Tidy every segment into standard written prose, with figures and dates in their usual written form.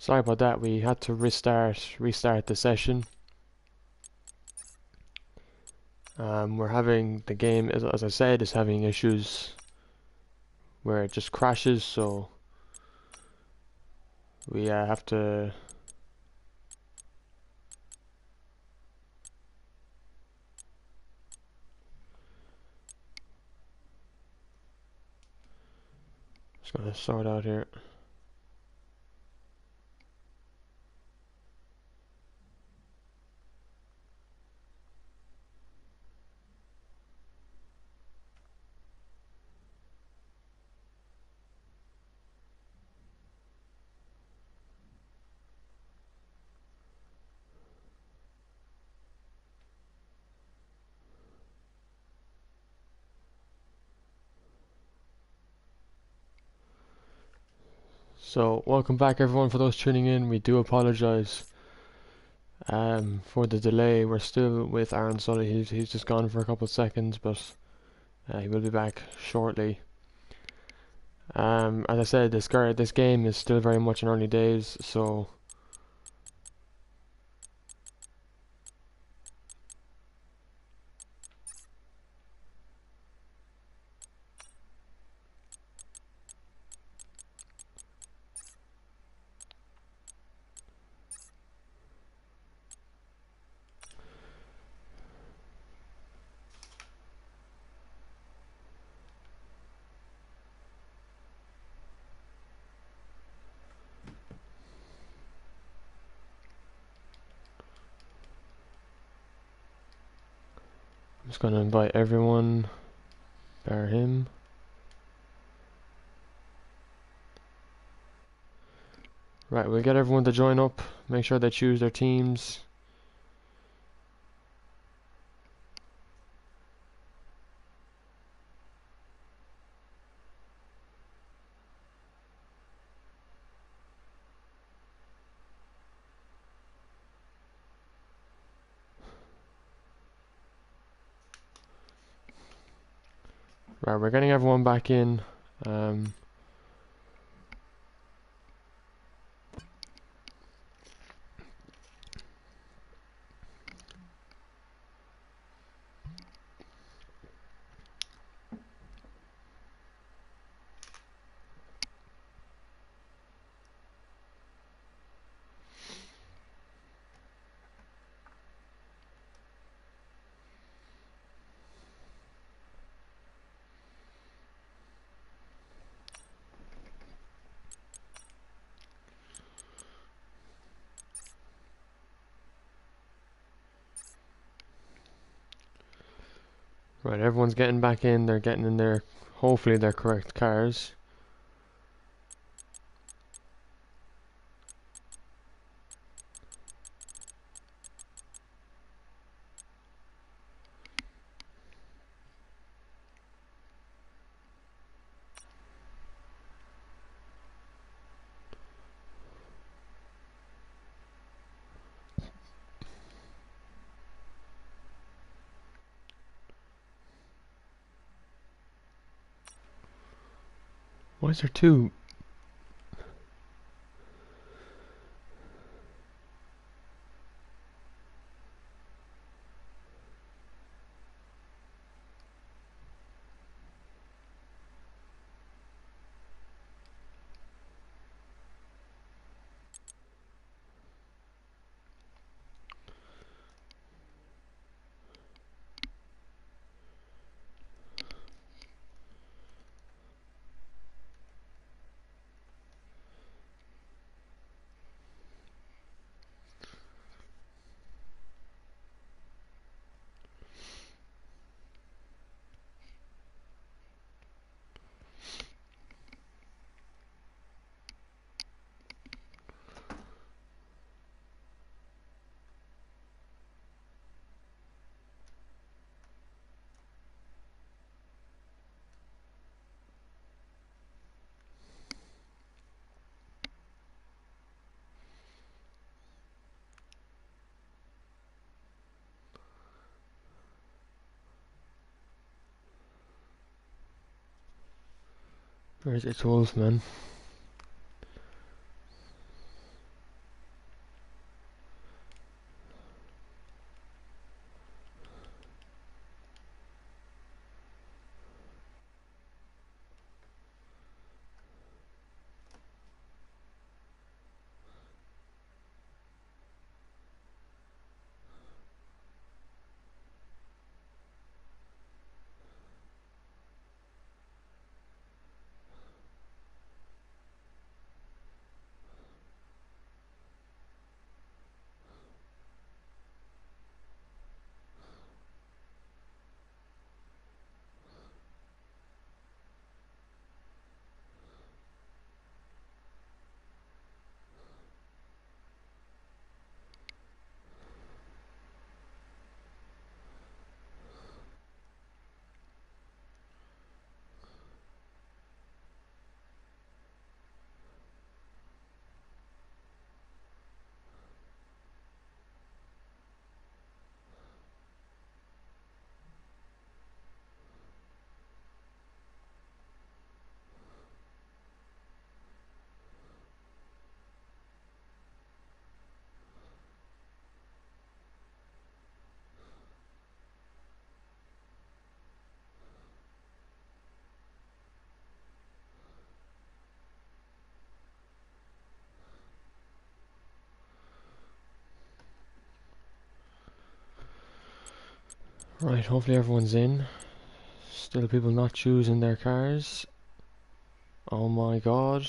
Sorry about that, we had to restart the session. We're having, the game, as I said, is having issues where it just crashes, so we have to just gonna sort out here. So welcome back everyone, for those tuning in. We do apologize for the delay. We're still with Aaron Sully. He's just gone for a couple of seconds, but he will be back shortly. As I said, this game is still very much in early days, so I'm just going to invite everyone, bar him. Right, we'll get everyone to join up. Make sure they choose their teams. Right, we're getting everyone back in. Right, everyone's getting back in. They're getting in their, hopefully, their correct cars. Why is there two? Where's It's Wolf, man? Right, hopefully everyone's in. Still people not choosing their cars. Oh my god.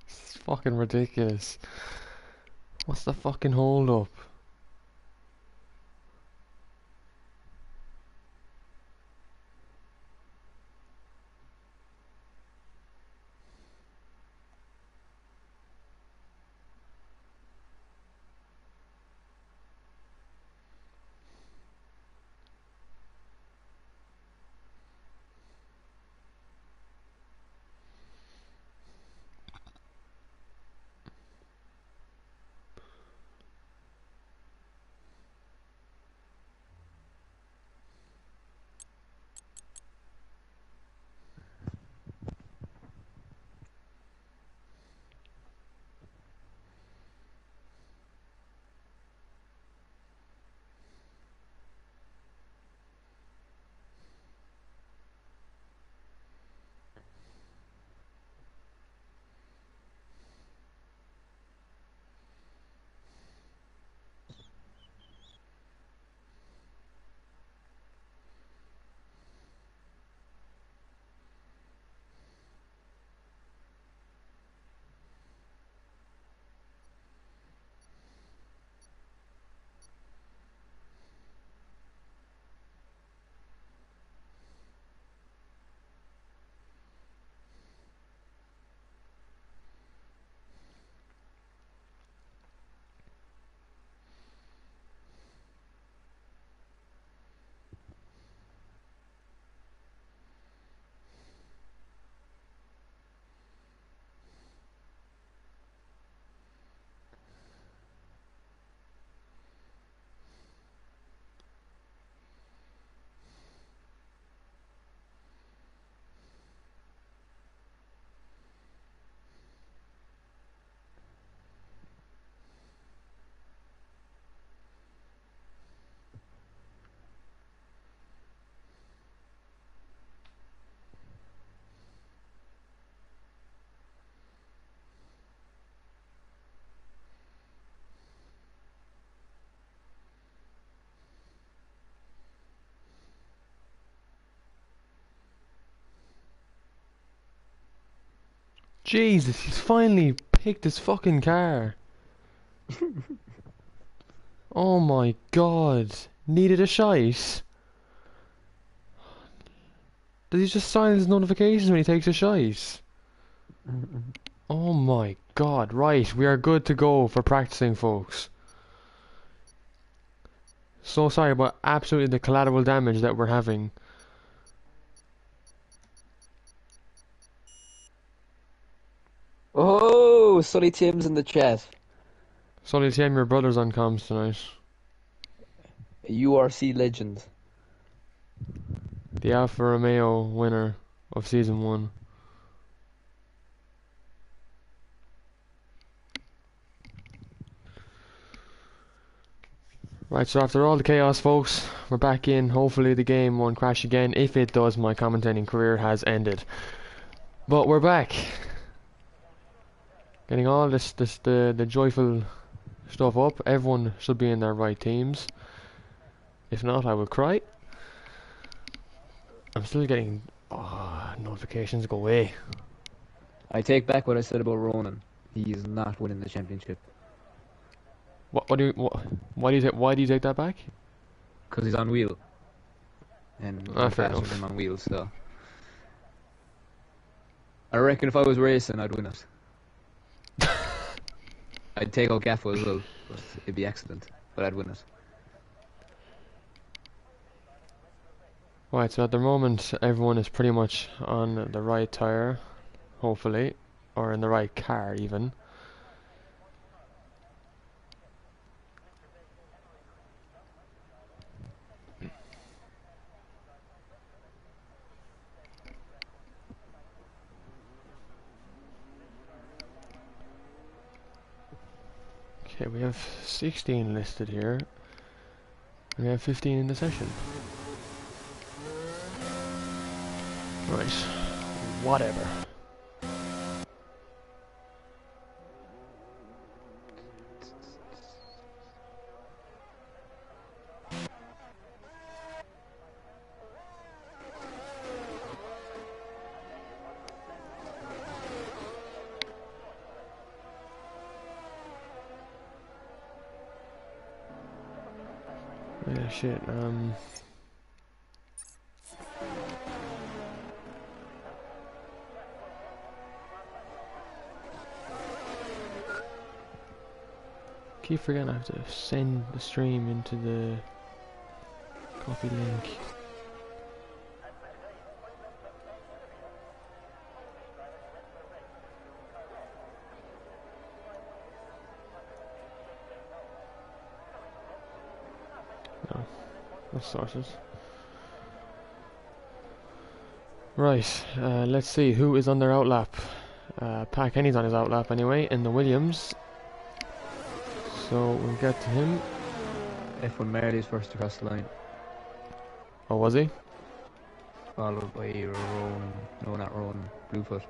It's fucking ridiculous. What's the fucking hold up? Jesus, he's finally picked his fucking car. Oh my god. Needed a shite. Does he just silence notifications when he takes a shite? Oh my god. Right, we are good to go for practicing, folks. So sorry about absolutely the collateral damage that we're having. Oh, Sonny Tim's in the chat. Sorry to your brother's on comms tonight. URC legend. The Alfa Romeo winner of season 1. Right, so after all the chaos, folks, we're back in. Hopefully the game won't crash again. If it does, my commentating career has ended. But we're back. Getting all the joyful stuff up. Everyone should be in their right teams. If not, I will cry. I'm still getting notifications. Go away. I take back what I said about Ronan. He is not winning the championship Why do you take that back? because he's on wheel, and Ah, I'm fair faster than enough. him on wheels. So I reckon if I was racing, I'd win it. I'd take out Gaffer as well, but it'd be accident. But I'd win it. Right, so at the moment, everyone is pretty much on the right tire, hopefully, or in the right car even. Okay, we have 16 listed here. And we have 15 in the session. Right. Whatever. Yeah, shit, keep forgetting I have to send the stream into the copy link. No, that's sorted. Right, let's see who is on their outlap. Pat Kenny's on his outlap anyway, in the Williams. So we'll get to him. F1 Marley's first across the line. Oh, was he? Followed by Rowan. No, not Rowan. Bluefoot.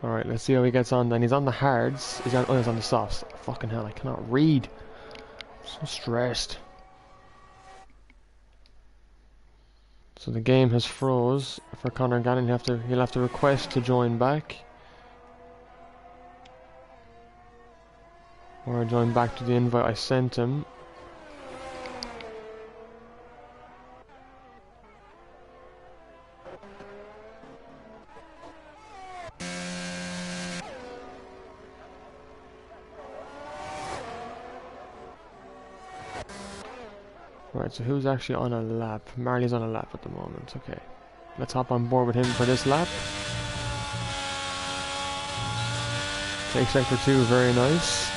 Alright, let's see how he gets on then. He's on the hards. He's on the softs. Fucking hell, I cannot read. I'm so stressed. So the game has froze for Conor Gannon. He'll have to request to join back. Or join back to the invite I sent him. Right, so who's actually on a lap? Marley's on a lap at the moment, okay. Let's hop on board with him for this lap. Take sector 2, very nice.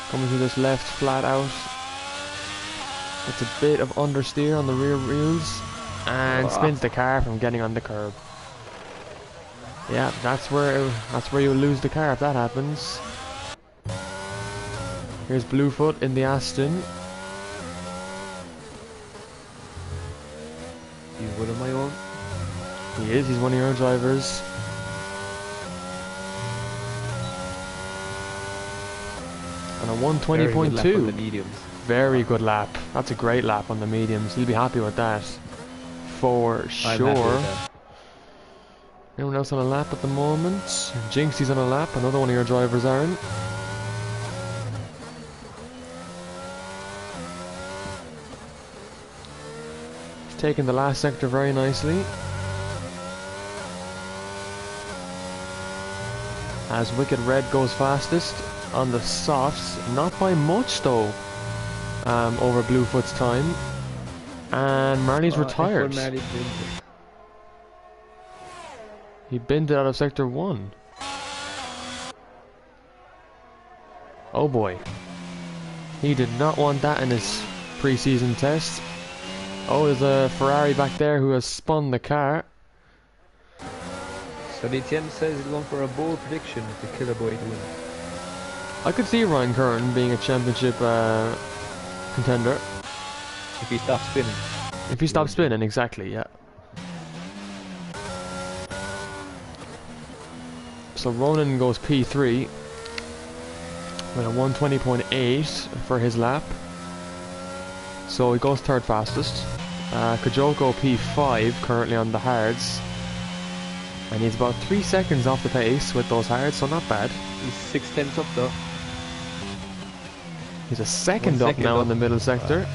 Coming through this left flat out. It's a bit of understeer on the rear wheels. And spins the car from getting on the curb. Yeah, that's where you'll lose the car if that happens. Here's Bluefoot in the Aston. He's one of my own. He is, he's one of your drivers. And a 120.2. Very good lap. That's a great lap on the mediums. You'll be happy with that. For sure. Anyone else on a lap at the moment? Jinxie's on a lap. Another one of your drivers, Aaron. Taking the last sector very nicely. As Wicked Red goes fastest on the softs, not by much though, over Bluefoot's time. And Marley's retired. He binned it out of sector 1. Oh boy. He did not want that in his pre-season test. Oh, there's a Ferrari back there who has spun the car. So the TM says he's going for a bold prediction if the Killer Boy wins. I could see Ryan Curtin being a championship contender. If he stops spinning. If he stops spinning, exactly, yeah. So Ronan goes P3 with a 120.8 for his lap. So he goes third fastest. Kajoko P5 currently on the hards. And he's about 3 seconds off the pace with those hards, so not bad. He's 6/10 up though. He's a second up now in the middle sector.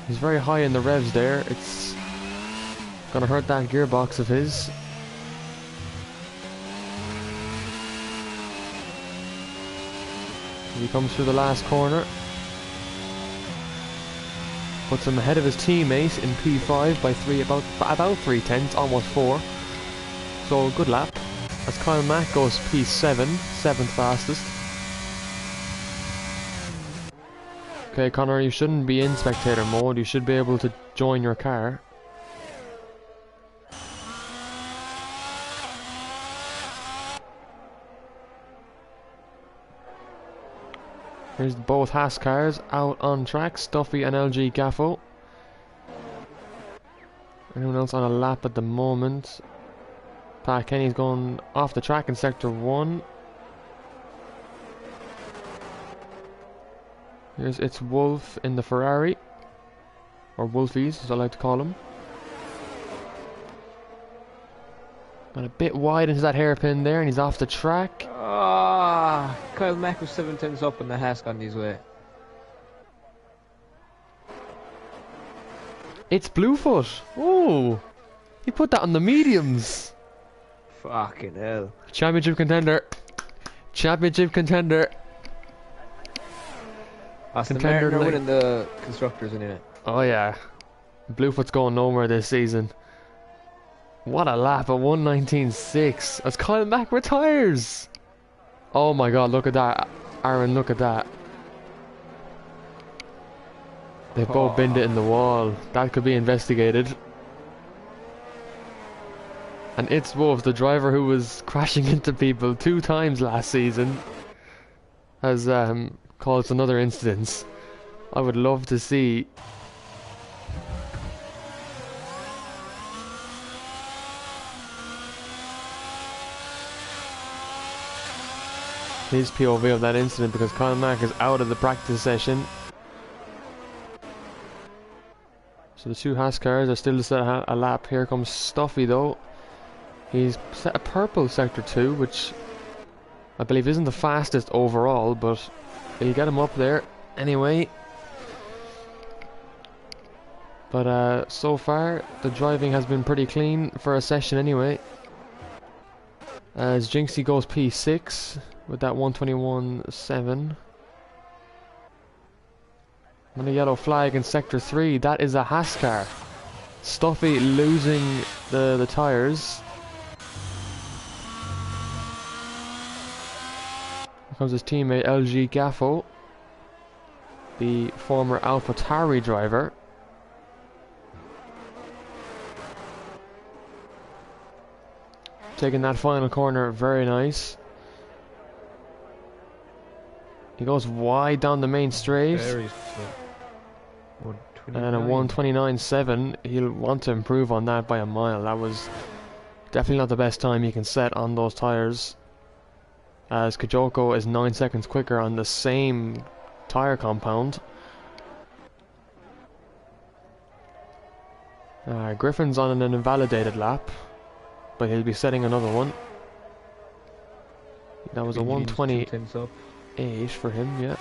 He's very high in the revs there. It's gonna hurt that gearbox of his. He comes through the last corner. Puts him ahead of his teammate in P5 by about 3/10, almost 4. So good lap. As Kyle Mack goes P7, 7th fastest. Okay, Connor, you shouldn't be in spectator mode. You should be able to join your car. Here's both Haas cars out on track. Stuffy and LG Gaffo. Anyone else on a lap at the moment? Pat Kenny's going off the track in sector 1. It's Wolf in the Ferrari, or Wolfies as I like to call him. Got a bit wide into that hairpin there and he's off the track. Ah, Kyle Mack was 7 tenths up when the Haas gone his way. It's Bluefoot. Oh, he put that on the mediums. Fucking hell. Championship contender. Championship contender. Aston Contender Martin are like- winning the constructors anyway. Oh yeah, Bluefoot's going nowhere this season. What a lap at 1:19.6 as Kyle Mack retires. Oh my god, look at that. Aaron, look at that. They both binned it in the wall. That could be investigated. And it's Wolf, the driver who was crashing into people 2 times last season, has caused another incident. I would love to see his POV of that incident, because Kyle Mack is out of the practice session. So the 2 Haas cars are still to set a lap. Here comes Stuffy though. He's set a purple sector 2, which I believe isn't the fastest overall, but he'll get him up there anyway. But so far the driving has been pretty clean for a session anyway. As Jinxie goes P6 with that 121.7. And a yellow flag in sector 3. That is a Haas car. Stuffy losing the tyres. Here comes his teammate LG Gaffo, the former AlphaTauri driver. Taking that final corner, very nice. He goes wide down the main straight. Very slow. And a 129.7, he'll want to improve on that by a mile. That was definitely not the best time you can set on those tyres, as Kajoko is 9 seconds quicker on the same tyre compound. Griffin's on an invalidated lap, but he'll be setting another one. That was a 128 for him, yeah.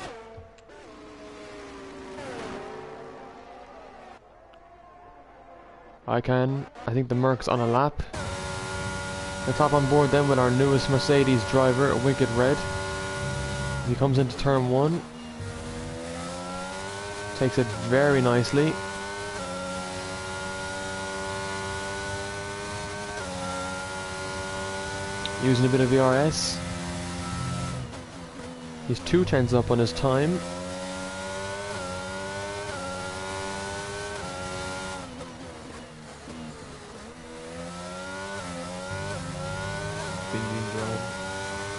I think the Merc's on a lap. The top on board then with our newest Mercedes driver, Wicked Red. He comes into turn 1. Takes it very nicely. Using a bit of ERS. He's 2 tenths up on his time.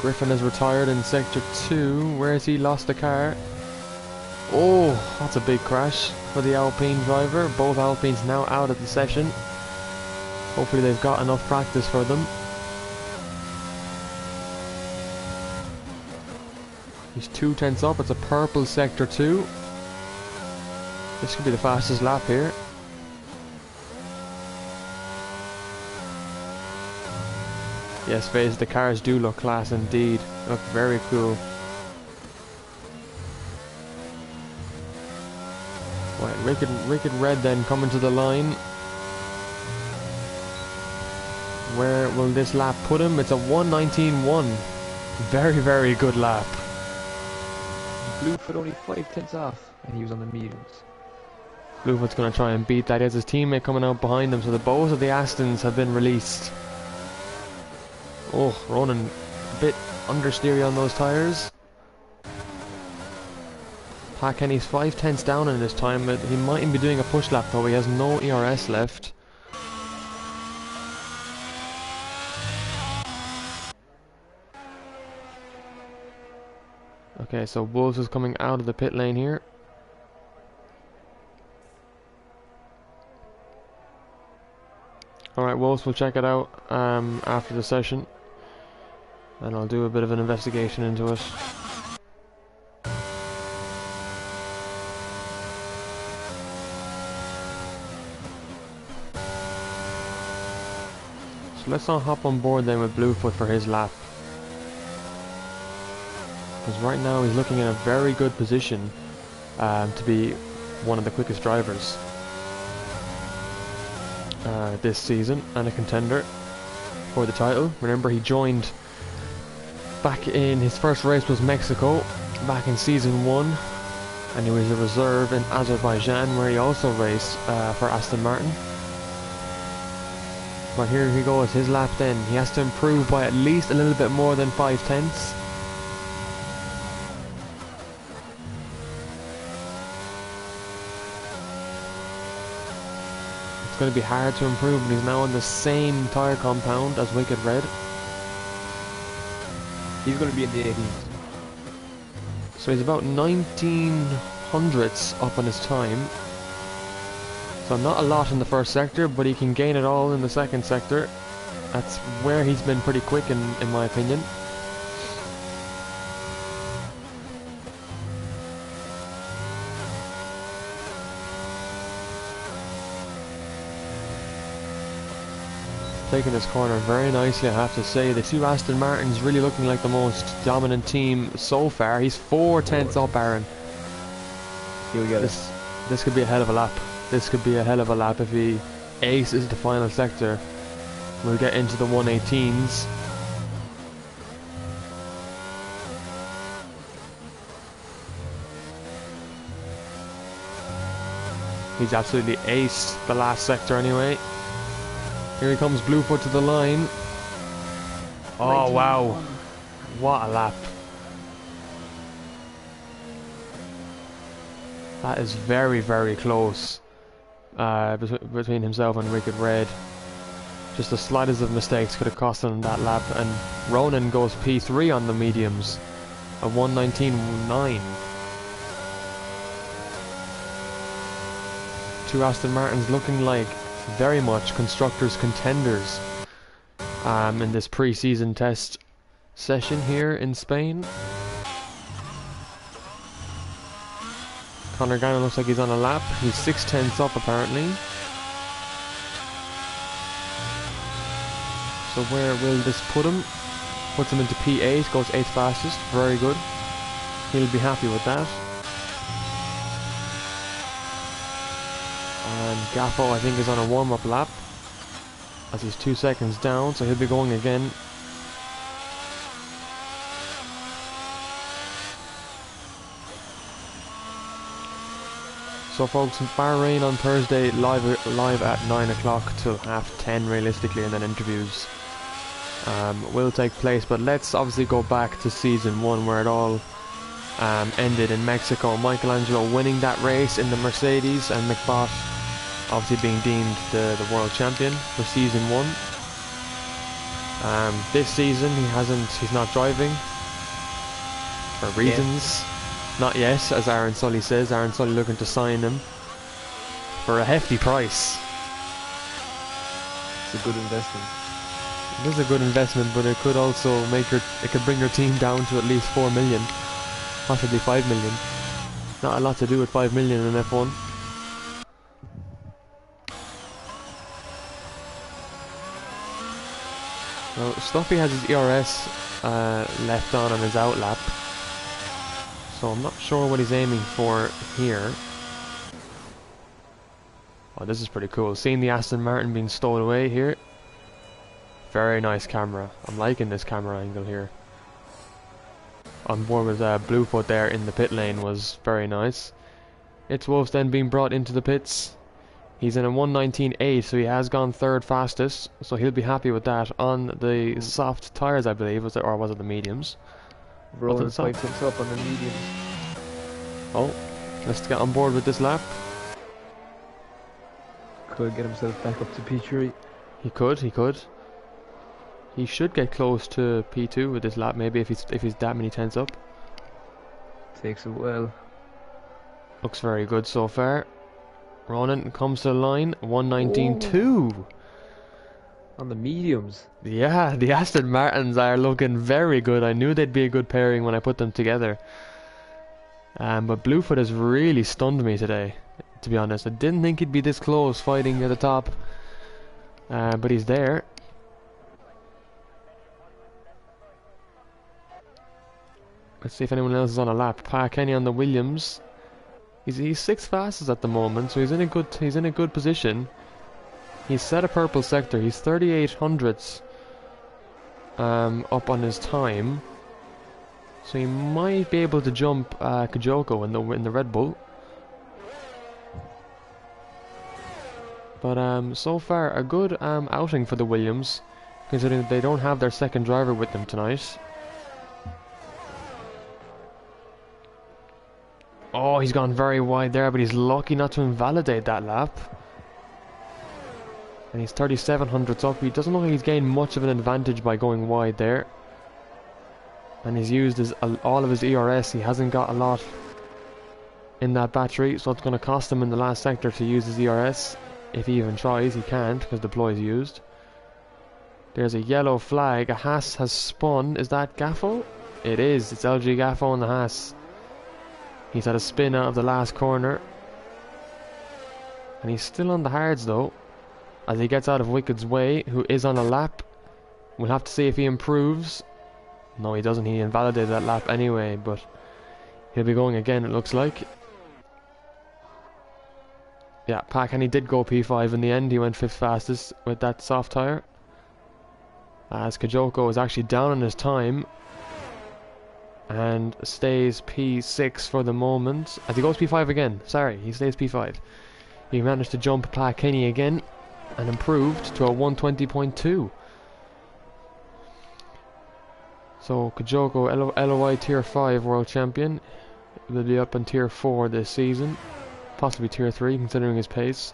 Griffin has retired in sector 2. Where has he lost the car? Oh, that's a big crash for the Alpine driver. Both Alpines now out of the session. Hopefully they've got enough practice for them. He's 2 tenths up. It's a purple sector 2. This could be the fastest lap here. Yes, Faze, the cars do look class indeed. Look very cool. Right, Wicked Red then coming to the line. Where will this lap put him? It's a 119.1. Very, very good lap. Bluefoot only 5 tenths off, and he was on the mediums. Bluefoot's going to try and beat that. He has his teammate coming out behind him, so both of the Astons have been released. Oh, running a bit understeery on those tyres. Kenny's 5 tenths down in this time. He mightn't be doing a push lap though. He has no ERS left. Okay, so Wolves is coming out of the pit lane here. Alright, Wolves, we'll check it out after the session. And I'll do a bit of an investigation into it. So let's not hop on board then with Bluefoot for his lap. Because right now he's looking in a very good position to be one of the quickest drivers this season and a contender for the title. Remember, he joined back in his first race was Mexico back in season 1, and he was a reserve in Azerbaijan where he also raced for Aston Martin. But here he goes, his lap then. He has to improve by at least a little bit more than 5 tenths. It's going to be hard to improve, but he's now on the same tyre compound as Wicked Red. He's going to be in the 80s. So he's about 19 hundredths up on his time. So not a lot in the first sector, but he can gain it all in the second sector. That's where he's been pretty quick in my opinion. Taking this corner very nicely, I have to say. The two Aston Martins really looking like the most dominant team so far. He's 4 tenths up, Aaron. He'll get it. This could be a hell of a lap. This could be a hell of a lap if he aces the final sector. We'll get into the 118s. He's absolutely aced the last sector anyway. Here he comes, Bluefoot to the line. Oh wow, what a lap. That is very, very close between himself and Wicked Red. Just the slightest of mistakes could have cost him that lap, and Ronan goes P3 on the mediums, a 1:19.9. Two Aston Martins looking like very much constructors contenders in this pre-season test session here in Spain. Conor Gannon looks like he's on a lap. He's 6 tenths up apparently. So where will this put him? Puts him into P8, goes 8th fastest. Very good. He'll be happy with that. And Gaffo, I think, is on a warm-up lap as he's 2 seconds down, so he'll be going again. So folks, Bahrain on Thursday, live at 9 o'clock till 10:30 realistically, and then interviews will take place. But let's obviously go back to season 1 where it all ended in Mexico. Michelangelo winning that race in the Mercedes, and McBot obviously being deemed the world champion for season 1. This season he's not driving for reasons. Not yet, as Aaron Sully says. Aaron Sully looking to sign him for a hefty price. It's a good investment. It is a good investment, but it could also it could bring your team down to at least 4 million, possibly 5 million. Not a lot to do with 5 million in F1. Well, Stuffy has his ERS left on his outlap, so I'm not sure what he's aiming for here. Oh, this is pretty cool. Seeing the Aston Martin being stowed away here. Very nice camera. I'm liking this camera angle here. On board with Bluefoot there in the pit lane was very nice. It's Wolves then being brought into the pits. He's in a 1:19.8, so he has gone 3rd fastest, so he'll be happy with that on the soft tyres, I believe, or was it the mediums? Ronan 5 tenths up on the mediums. Oh, Let's get on board with this lap. Could get himself back up to P3. He could. He should get close to P2 with this lap, maybe if he's that many tenths up. Takes it well. Looks very good so far. Ronan comes to the line, 119.2. On the mediums. Yeah, the Aston Martins are looking very good. I knew they'd be a good pairing when I put them together. But Bluefoot has really stunned me today, to be honest. I didn't think he'd be this close fighting at the top. But he's there. Let's see if anyone else is on a lap. Pa Kenny on the Williams. He's sixth fastest at the moment, so he's in a good position. He's set a purple sector. He's 38 hundredths up on his time, so he might be able to jump Kajoko in the Red Bull. But so far a good outing for the Williams, considering that they don't have their second driver with them tonight. Oh, he's gone very wide there, but he's lucky not to invalidate that lap. And he's 37 hundredths up. He doesn't look like he's gained much of an advantage by going wide there. And he's used all of his ERS. He hasn't got a lot in that battery, so it's going to cost him in the last sector to use his ERS. If he even tries, he can't because the ploy is used. There's a yellow flag. A Haas has spun. Is that Gaffo? It is. It's LG Gaffo on the Haas. He's had a spin out of the last corner. And he's still on the hards though, as he gets out of Wicked's way, who is on a lap. We'll have to see if he improves. No, he doesn't. He invalidated that lap anyway, but he'll be going again, it looks like. Yeah, Pa Kenny did go P5 in the end. He went 5th fastest with that soft tyre. As Kajoko is actually down on his time and stays P6 for the moment. As he goes P5 again. Sorry, he stays P5. He managed to jump Pa Kenny again and improved to a 120.2. So Kajoko, LOI Tier 5 World Champion, will be up in Tier 4 this season. Possibly Tier 3 considering his pace.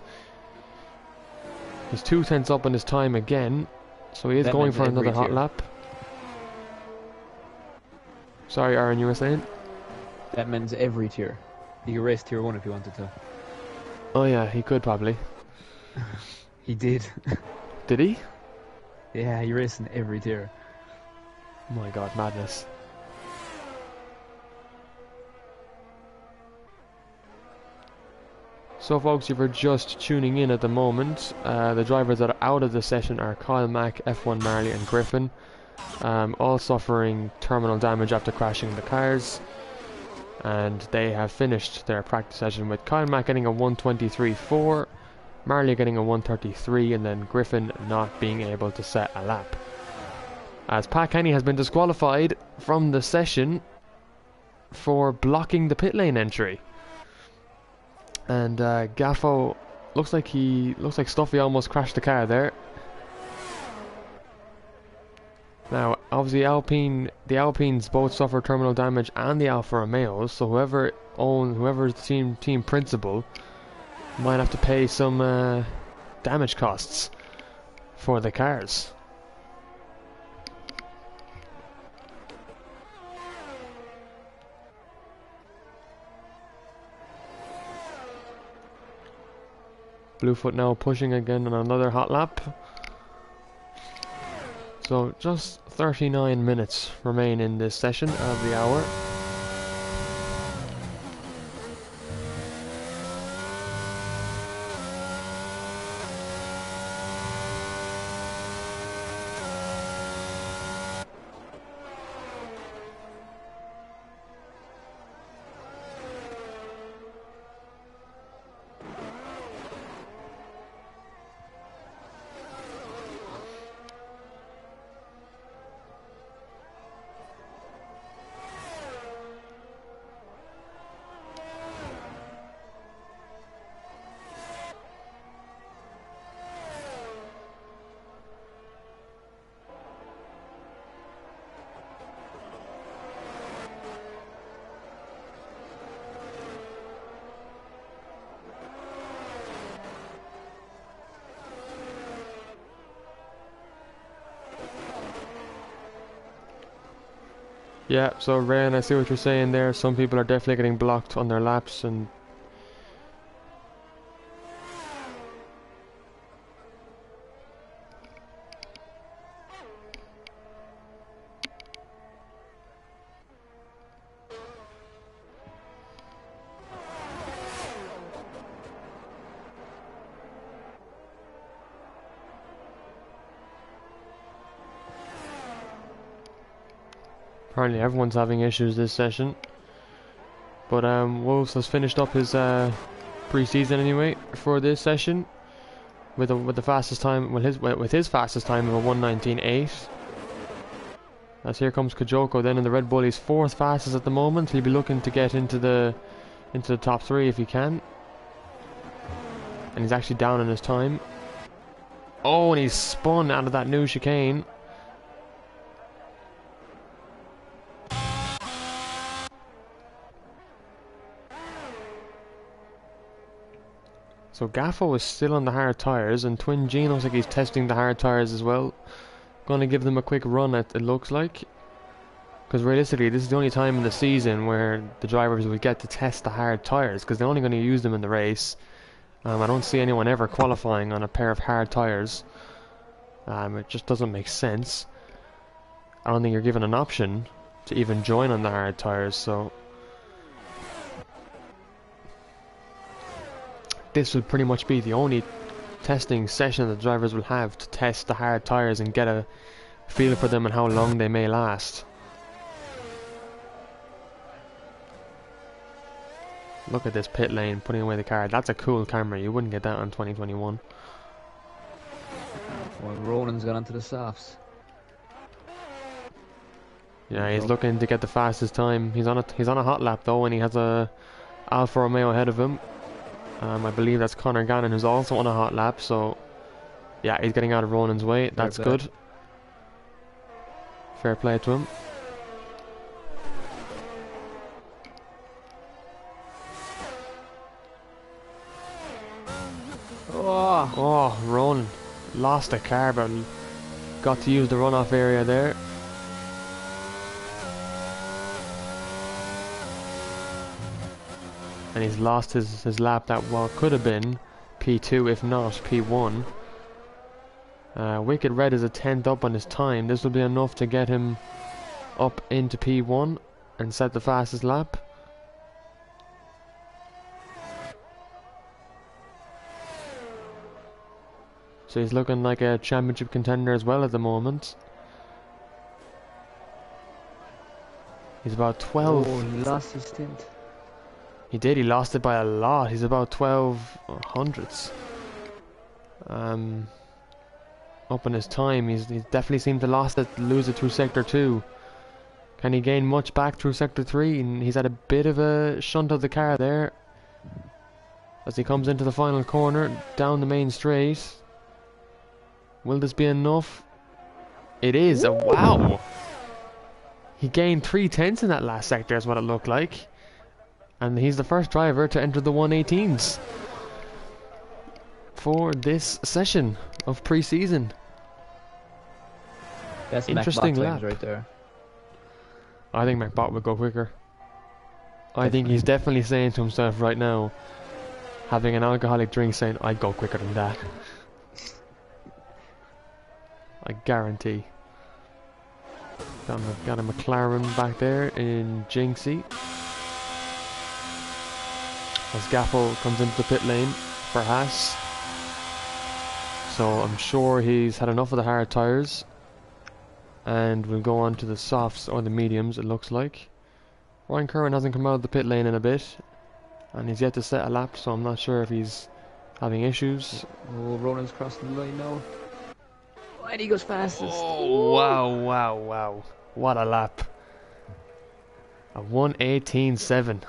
He's 2 tenths up on his time again, so he is going for another hot lap. Sorry Aaron, you were saying? That means every tier. He could race Tier 1 if he wanted to. Oh yeah, he could probably. He did. Did he? Yeah, he raced in every tier. Oh my god, madness. So folks, if you're just tuning in at the moment, the drivers that are out of the session are Kyle Mack, F1 Marley and Griffin, all suffering terminal damage after crashing the cars, and they have finished their practice session with Kyle Mack getting a 123.4, Marley getting a 133, and then Griffin not being able to set a lap. As Pa Kenny has been disqualified from the session for blocking the pit lane entry. And Gaffo looks like Stuffy almost crashed the car there. Now, obviously, the Alpines both suffer terminal damage, and the Alfa Romeos. So whoever's the team principal might have to pay some damage costs for the cars. Bluefoot now pushing again on another hot lap. So just 39 minutes remain in this session of the hour. Yeah, so Ryan, I see what you're saying there. Some people are definitely getting blocked on their laps, and apparently everyone's having issues this session. But Wolves has finished up his pre-season anyway for this session with the fastest time, with his fastest time of a 1:19.8. As here comes Kajoko then in the Red Bull. He's fourth fastest at the moment. He'll be looking to get into the top three if he can. And he's actually down in his time. Oh, and he's spun out of that new chicane. So Gaffo is still on the hard tyres, and Twin Gene looks like he's testing the hard tyres as well. Going to give them a quick run, it looks like. Because realistically, this is the only time in the season where the drivers will get to test the hard tyres, because they're only going to use them in the race. I don't see anyone ever qualifying on a pair of hard tyres. It just doesn't make sense. I don't think you're given an option to even join on the hard tyres, so... This will pretty much be the only testing session that drivers will have to test the hard tyres and get a feel for them and how long they may last. Look at this pit lane putting away the car. That's a cool camera. You wouldn't get that on 2021. Well, Ronan's gone onto the softs. Yeah, he's looking to get the fastest time. He's on a hot lap though, and he has a Alfa Romeo ahead of him. I believe that's Connor Gannon, who's also on a hot lap, so yeah, he's getting out of Ronan's way. That's good. Fair play to him. Oh, Ronan lost a car, but got to use the runoff area there. And he's lost his lap that could have been P2 if not P1. Wicked Red is a 10th up on his time. This will be enough to get him up into P1 and set the fastest lap. So he's looking like a championship contender as well at the moment. He's about 12. Oh, he lost his stint. He did, he lost it by a lot. He's about 12 hundredths. Up in his time, he's definitely seemed to lose it through Sector 2. Can he gain much back through Sector 3? And he's had a bit of a shunt of the car there. As he comes into the final corner, down the main straight. Will this be enough? It is, wow! He gained 3/10 in that last sector is what it looked like. And he's the first driver to enter the 118s for this session of pre-season. That's interesting lap right there. I think McBot would go quicker. I think he's definitely saying to himself right now, having an alcoholic drink, saying, I'd go quicker than that. I guarantee. Got a McLaren back there in Jinxie. As Gaffo comes into the pit lane for Haas. So I'm sure he's had enough of the hard tyres. And we'll go on to the softs or the mediums, it looks like. Ryan Curran hasn't come out of the pit lane in a bit. And he's yet to set a lap, so I'm not sure if he's having issues. Oh, Ronan's crossing the line now. And he goes fastest. Oh, wow. What a lap. A 1:18.7.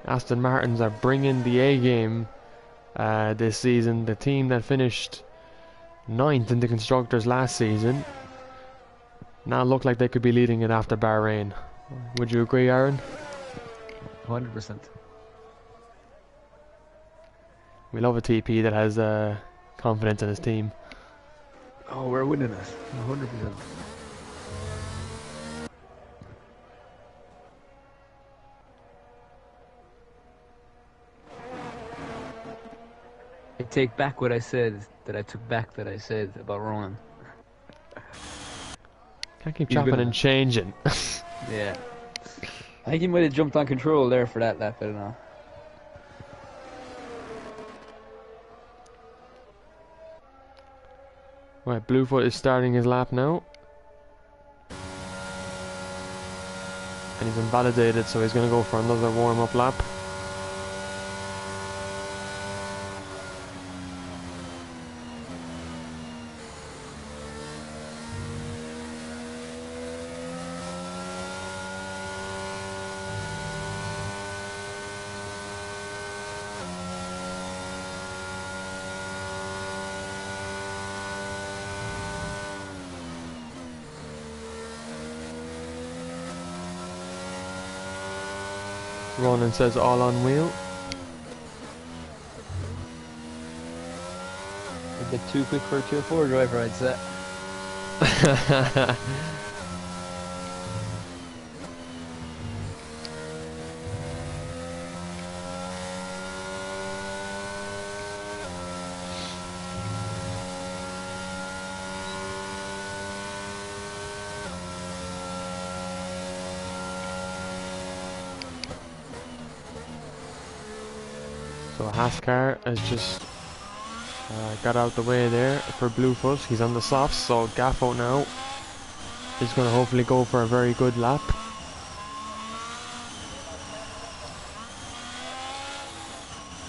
Aston Martins are bringing the A game this season. The team that finished 9th in the Constructors last season now look like they could be leading it after Bahrain. Would you agree, Aaron? 100%. We love a TP that has confidence in his team. Oh, we're winning it. 100%. I take back what I said, that I took back that I said about Ronan. Can't keep He's chopping and gonna, changing. yeah. I think he might have jumped on control there for that lap, I don't know. Right, Bluefoot is starting his lap now. And he's invalidated, so he's going to go for another warm-up lap. Ronan says all on wheel. A bit too quick for a Tier 4 driver, I'd say. So Haas car has just got out the way there for Bluefoot. He's on the softs, so Gaffo now is going to hopefully go for a very good lap.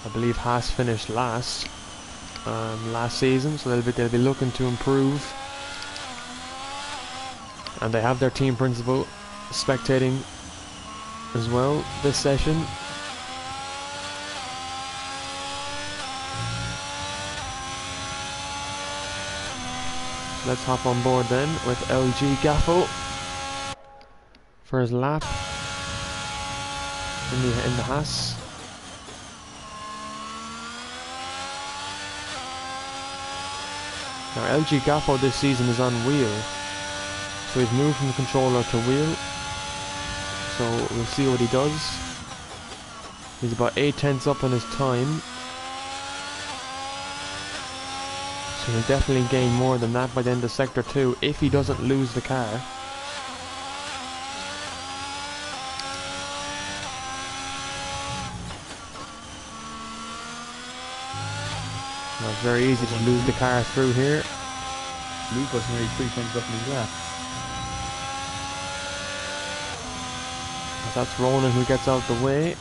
I believe Haas finished last season, so they'll be looking to improve. And they have their team principal spectating as well this session. Let's hop on board then with LG Gaffo for his lap in the Haas. Now LG Gaffo this season is on wheel, so he's moved from controller to wheel. So we'll see what he does. He's about 8/10 up on his time. So he'll definitely gain more than that by the end of Sector 2 if he doesn't lose the car. Well, it's very easy to lose the car through here. Lucas nearly 3 tenths up in his lap. That's Ronan who gets out the way.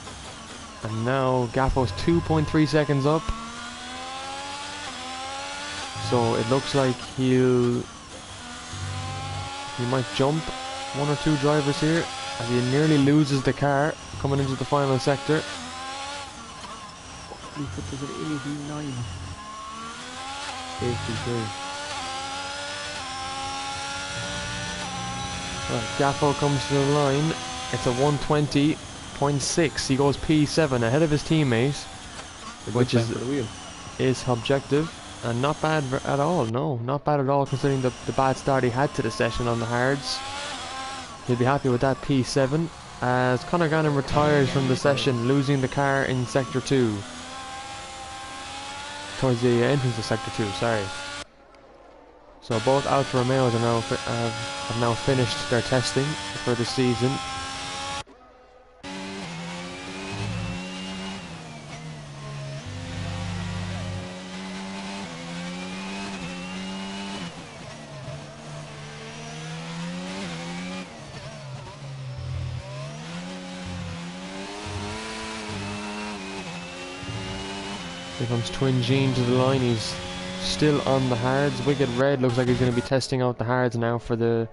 And now Gaffo's 2.3 seconds up. So it looks like he might jump one or two drivers here as he nearly loses the car coming into the final sector. Lucas is at 89. 82. Right, Gaffo comes to the line. It's a 120.6. He goes P7 ahead of his teammate, which is objective. And not bad at all, no. Not bad at all considering the bad start he had to the session on the hards. He'll be happy with that P7 as Conor Gannon retires from the session, losing the car in Sector 2. Towards the entrance of Sector 2, sorry. So both Alfa Romeos are now have now finished their testing for the season. Here comes Twin Gene to the line. He's still on the hards. Wicked Red looks like he's going to be testing out the hards now for the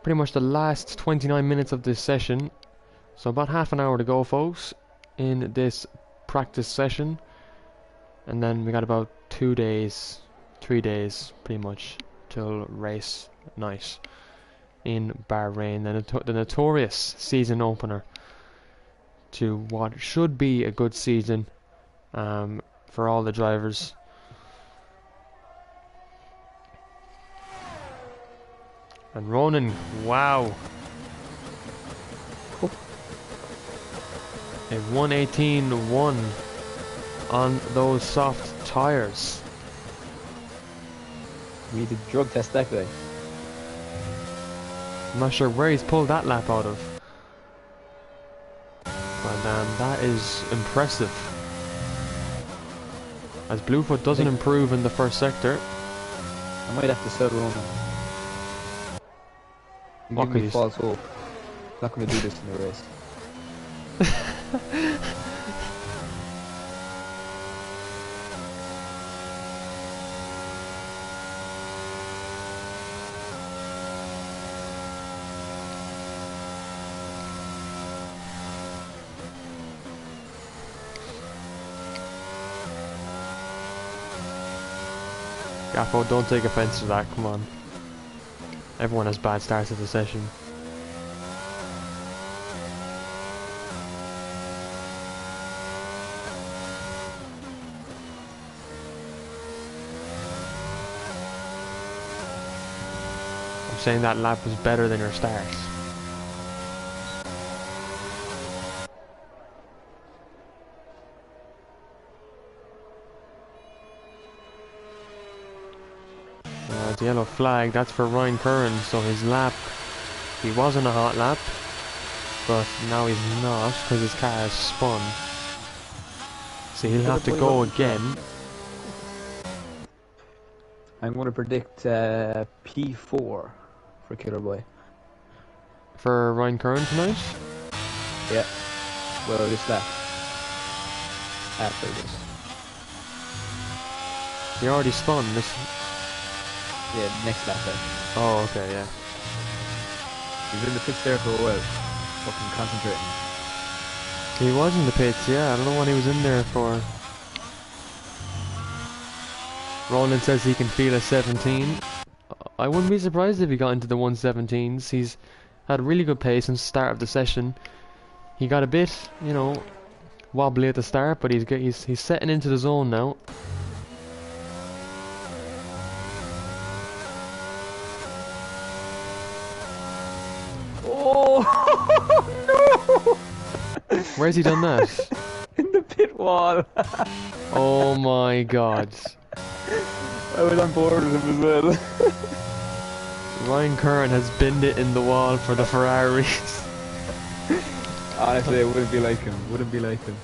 pretty much the last 29 minutes of this session. So about half an hour to go, folks, in this practice session. And then we got about 2 days, 3 days pretty much till race night in Bahrain, the notorious season opener to what should be a good season for all the drivers. And Ronan, wow. Oh. A 118.1 on those soft tires. We did drug test that guy. I'm not sure where he's pulled that lap out of. But that is impressive. As Bluefoot doesn't improve in the first sector. I might have to sell Ronan. What Give could me you false hope. I'm not going to do this in the race. Gaffo, don't take offense to that, come on. Everyone has bad starts to the session. I'm saying that lap was better than your start. The yellow flag, that's for Ryan Curran, so his lap, he was in a hot lap, but now he's not because his car has spun. So he'll have to go again. I'm going to predict P4 for Killer Boy. For Ryan Curran tonight? Yeah. Well, this lap. After this. He already spun this. Yeah, next lap then. Oh, okay, yeah. He's in the pits there for a while. Fucking concentrating. He was in the pits, yeah. I don't know what he was in there for. Roland says he can feel a 17. I wouldn't be surprised if he got into the 117s. He's had a really good pace since the start of the session. He got a bit, you know, wobbly at the start, but he's setting into the zone now. Oh no! Where's he done that? In the pit wall. Oh my god. I was on board with him as well. Ryan Curran has binned it in the wall for the Ferraris. Honestly, it wouldn't be like him. Wouldn't be like him.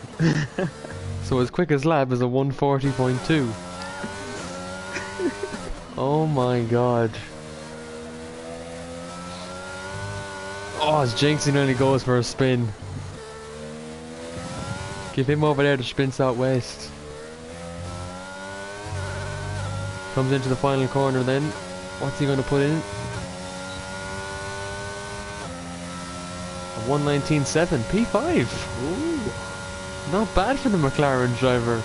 So his quickest lap is a 140.2. Oh my god. Oh, his Jinxie nearly goes for a spin. Give him over there to spin out west. Comes into the final corner then. What's he going to put in? A 119.7, P5. Ooh. Not bad for the McLaren driver.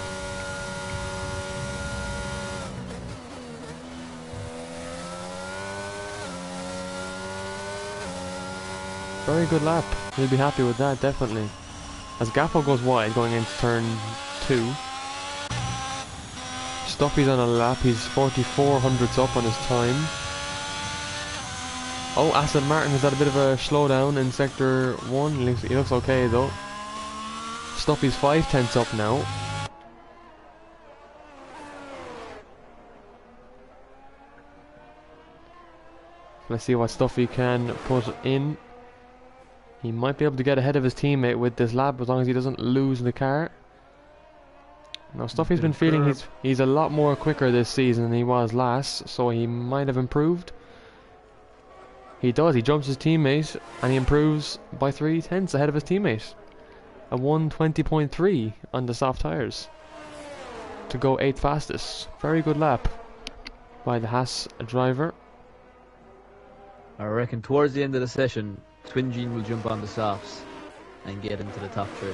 Very good lap. He'll be happy with that, definitely. As Gaffo goes wide going into turn 2. Stuffy's on a lap, he's 44 hundredths up on his time. Oh, Aston Martin has had a bit of a slowdown in sector 1. He looks okay though. Stuffy's 5 tenths up now. Let's see what Stuffy can put in. He might be able to get ahead of his teammate with this lap as long as he doesn't lose the car. Now Stuffy's been feeling he's a lot more quicker this season than he was last, so he might have improved. He does, he jumps his teammate and he improves by 3 tenths ahead of his teammate. A 120.3 on the soft tyres to go 8th fastest. Very good lap by the Haas driver. I reckon towards the end of the session, Twin Gene will jump on the softs and get into the top 3.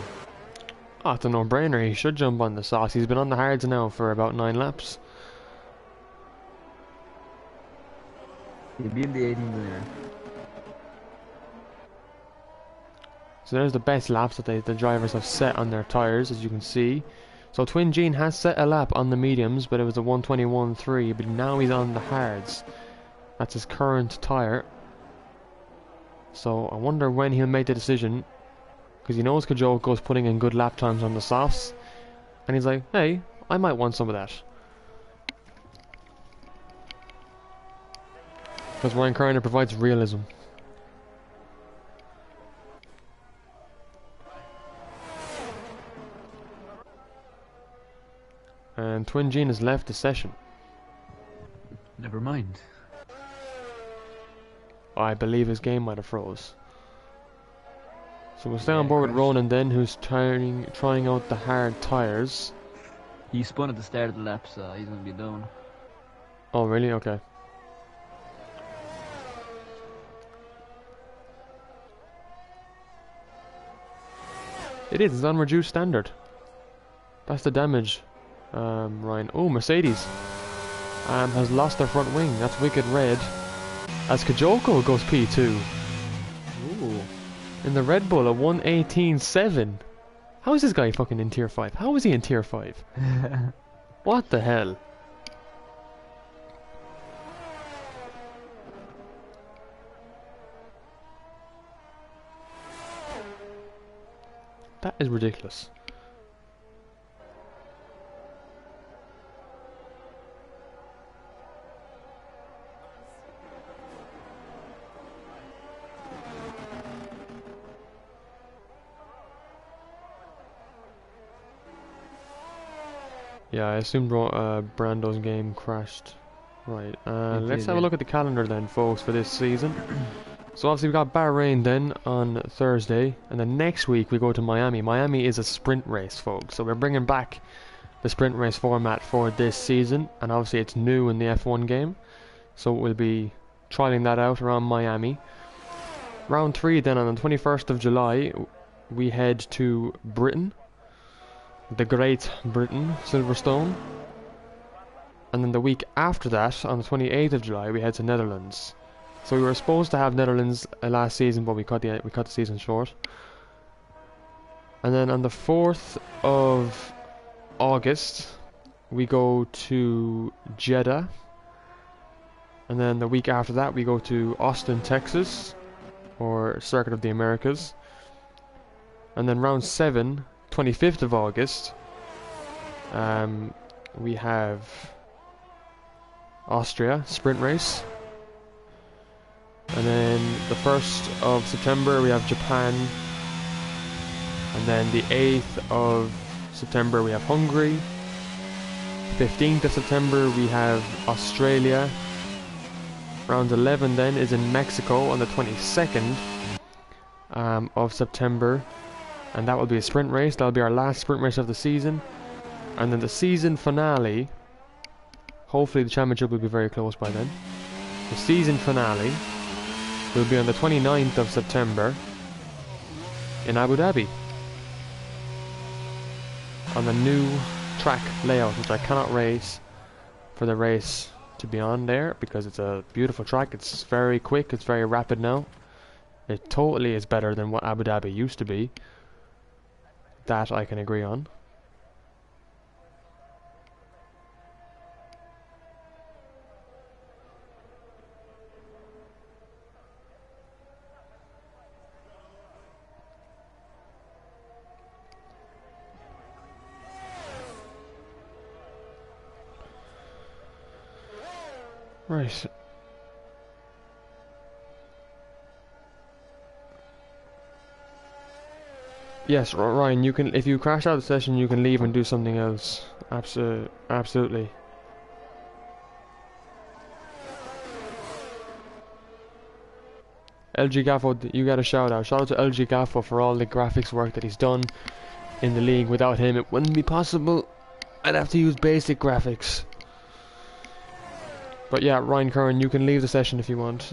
Oh, it's a no-brainer. He should jump on the softs. He's been on the hards now for about 9 laps. He'll be in the 18th there. So there's the best laps that the drivers have set on their tyres, as you can see. So Twin Gene has set a lap on the mediums, but it was a 121.3, but now he's on the hards. That's his current tyre. So I wonder when he'll make the decision, because he knows Kajoko's putting in good lap times on the softs, and he's like, hey, I might want some of that. Because Ryan Kerner provides realism. And Twin Gene has left the session. Never mind. I believe his game might have froze. So we'll stay on Yeah, board with crashed. Ronan then, who's trying out the hard tyres. He spun at the start of the lap, so he's going to be down. Oh really? Okay. It is, it's on reduced standard. That's the damage, Ryan. Oh, Mercedes has lost their front wing. That's wicked red. As Kajoko goes P2. Ooh. In the Red Bull, a 1:18.7. How is this guy fucking in tier 5? How is he in tier 5? What the hell? That is ridiculous. Yeah, I assumed Brando's game crashed. Right, let's have a look at the calendar then, folks, for this season. So obviously we got Bahrain then on Thursday, and then next week we go to Miami. Miami is a sprint race, folks, so we're bringing back the sprint race format for this season, and obviously it's new in the F1 game, so we'll be trialing that out around Miami. Round 3 then on the 21st of July, we head to Britain, the Great Britain, Silverstone. And then the week after that, on the 28th of July, we head to Netherlands. So we were supposed to have Netherlands last season, but we cut the season short. And then on the 4th of August, we go to Jeddah. And then the week after that, we go to Austin, Texas, or Circuit of the Americas. And then round 7, 25th of August, we have Austria sprint race, and then the 1st of September we have Japan, and then the 8th of September we have Hungary, 15th of September we have Australia, round 11 then is in Mexico on the 22nd of September, and that will be a sprint race. That'll be our last sprint race of the season, and then the season finale, hopefully the championship will be very close by then. The season finale will be on the 29th of September in Abu Dhabi, on the new track layout, which I cannot race for the race to be on there because it's a beautiful track. It's very quick, it's very rapid now. It totally is better than what Abu Dhabi used to be. That I can agree on. Right. Yes, Ryan, you can, if you crash out of the session, you can leave and do something else. Absolutely. LG Gaffo, you got a shout out. Shout out to LG Gaffo for all the graphics work that he's done in the league. Without him, it wouldn't be possible. I'd have to use basic graphics. But yeah, Ryan Curran, you can leave the session if you want.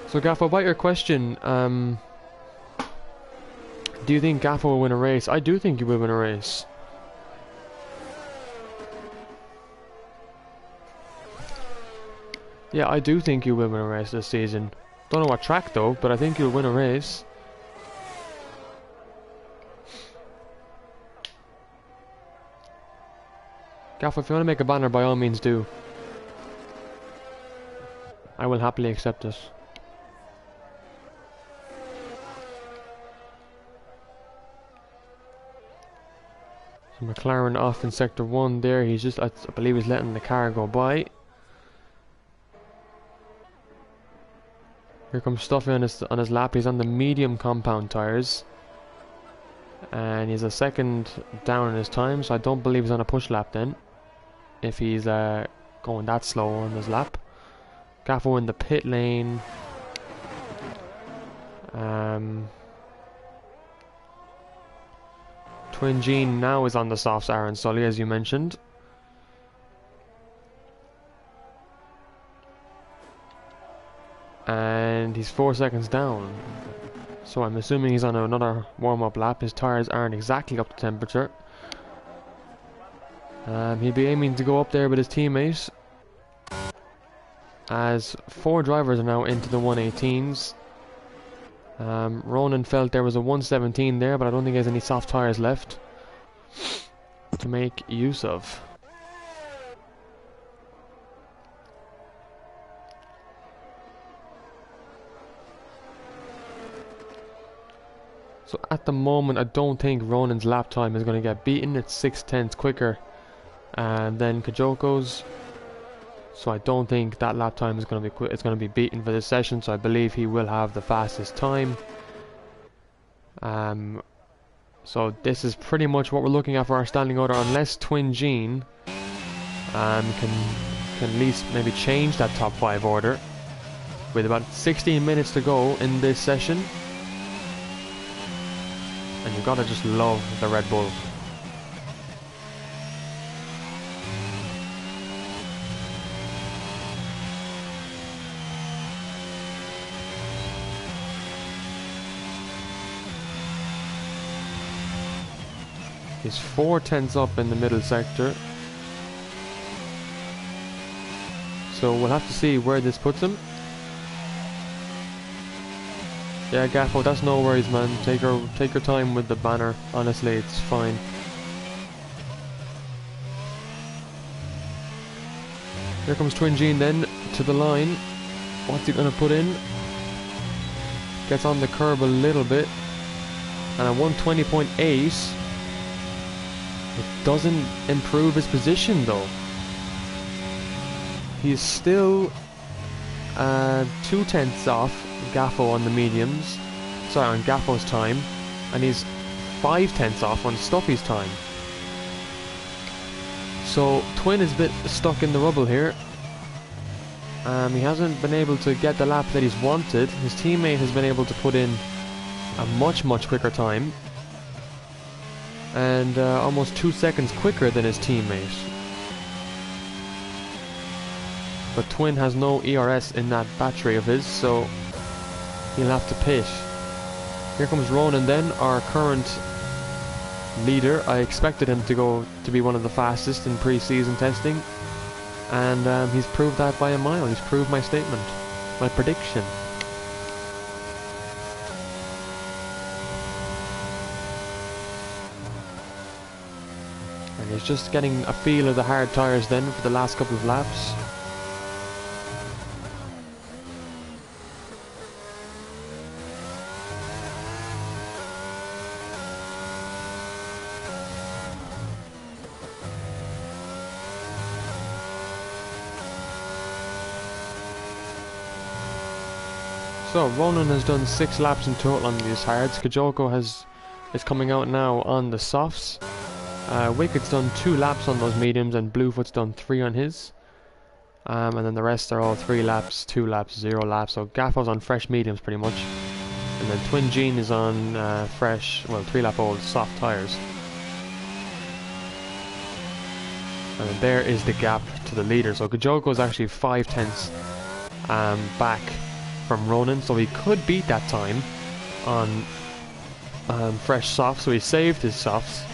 So Gaffo, about your question, do you think Gaffo will win a race? I do think he will win a race. Yeah, I do think you will win a race this season. Don't know what track though, but I think you'll win a race. Gaff, if you want to make a banner, by all means do. I will happily accept it. So McLaren off in sector 1 there. He's just, I believe he's letting the car go by. Here comes Stuffy on his lap. He's on the medium compound tyres. And he's a second down in his time, so I don't believe he's on a push lap then. If he's going that slow on his lap. Gaffo in the pit lane. Twin Gene now is on the softs, Aaron Sully, as you mentioned. And he's 4 seconds down. So I'm assuming he's on another warm-up lap. His tyres aren't exactly up to temperature. He'll be aiming to go up there with his teammates. As 4 drivers are now into the 118s. Ronan felt there was a 117 there, but I don't think he has any soft tyres left to make use of. So at the moment, I don't think Ronan's lap time is going to get beaten. It's 6/10 quicker than Kajoko's. So I don't think that lap time is going to be beaten for this session. So I believe he will have the fastest time. So this is pretty much what we're looking at for our standing order, unless Twin Gene can at least maybe change that top 5 order with about 16 minutes to go in this session. And you've got to just love the Red Bull. He's 4/10 up in the middle sector. So we'll have to see where this puts him. Yeah, Gaffo, that's no worries, man. Take your time with the banner. Honestly, it's fine. Here comes Twin Gene then to the line. What's he gonna put in? Gets on the curb a little bit, and at 120.8, it doesn't improve his position though. He's still 2/10 off Gaffo on the mediums, sorry, on Gaffo's time, and he's 5/10 off on Stuffy's time. So Twin is a bit stuck in the rubble here. He hasn't been able to get the lap that he's wanted. His teammate has been able to put in a much quicker time, and almost 2 seconds quicker than his teammate. But Twin has no ERS in that battery of his, so he'll have to pit. Here comes Ronan then, our current leader. I expected him to be one of the fastest in pre-season testing, and he's proved that by a mile. He's proved my statement, my prediction. And he's just getting a feel of the hard tyres then for the last couple of laps. So Ronan has done 6 laps in total on these hards. Kajoko is coming out now on the softs. Wicked's done 2 laps on those mediums, and Bluefoot's done 3 on his. And then the rest are all 3 laps, 2 laps, 0 laps. So Gaffo's on fresh mediums pretty much. And then Twin Gene is on fresh, well, 3-lap-old soft tyres. And then there is the gap to the leader. So Kajoko is actually 5/10 back from Ronan, so he could beat that time on fresh softs. So he saved his softs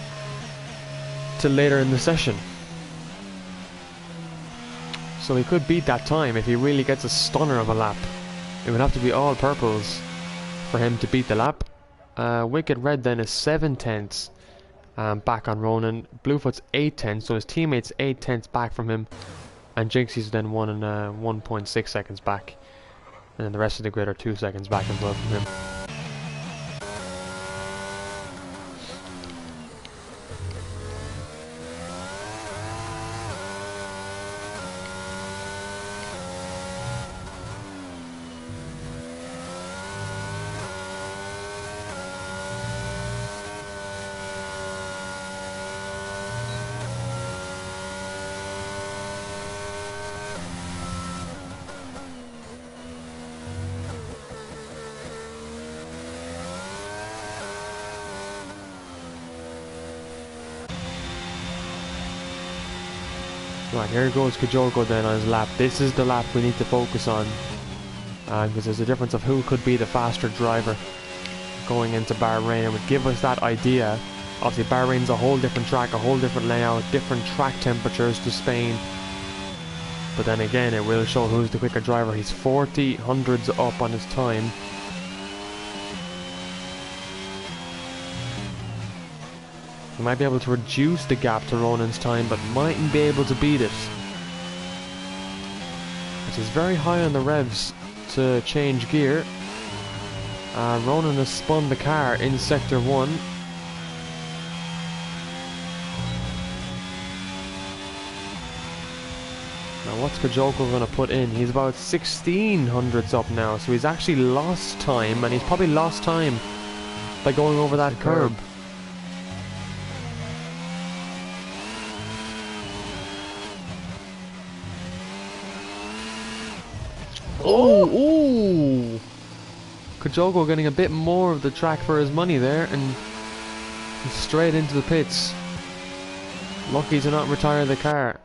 till later in the session. So he could beat that time if he really gets a stunner of a lap. It would have to be all purples for him to beat the lap. Wicked Red then is 7/10 back on Ronan. Bluefoot's 8 tenths, so his teammate's 8 tenths back from him, and Jinxie's then 1.6 seconds back, and then the rest of the grid are 2 seconds back as well from him. Right, here goes Kajoko then on his lap. This is the lap we need to focus on, because there's a difference of who could be the faster driver going into Bahrain. It would give us that idea. Obviously Bahrain's a whole different track, a whole different layout, different track temperatures to Spain. But then again, it will show who's the quicker driver. He's 40 hundredths up on his time. He might be able to reduce the gap to Ronan's time, but mightn't be able to beat it. Which is very high on the revs to change gear. Ronan has spun the car in Sector 1. Now what's Kajoko going to put in? He's about 16 hundredths up now, so he's actually lost time, and he's probably lost time by going over that curb. Oh! Kajoko getting a bit more of the track for his money there, and straight into the pits. Lucky to not retire the car.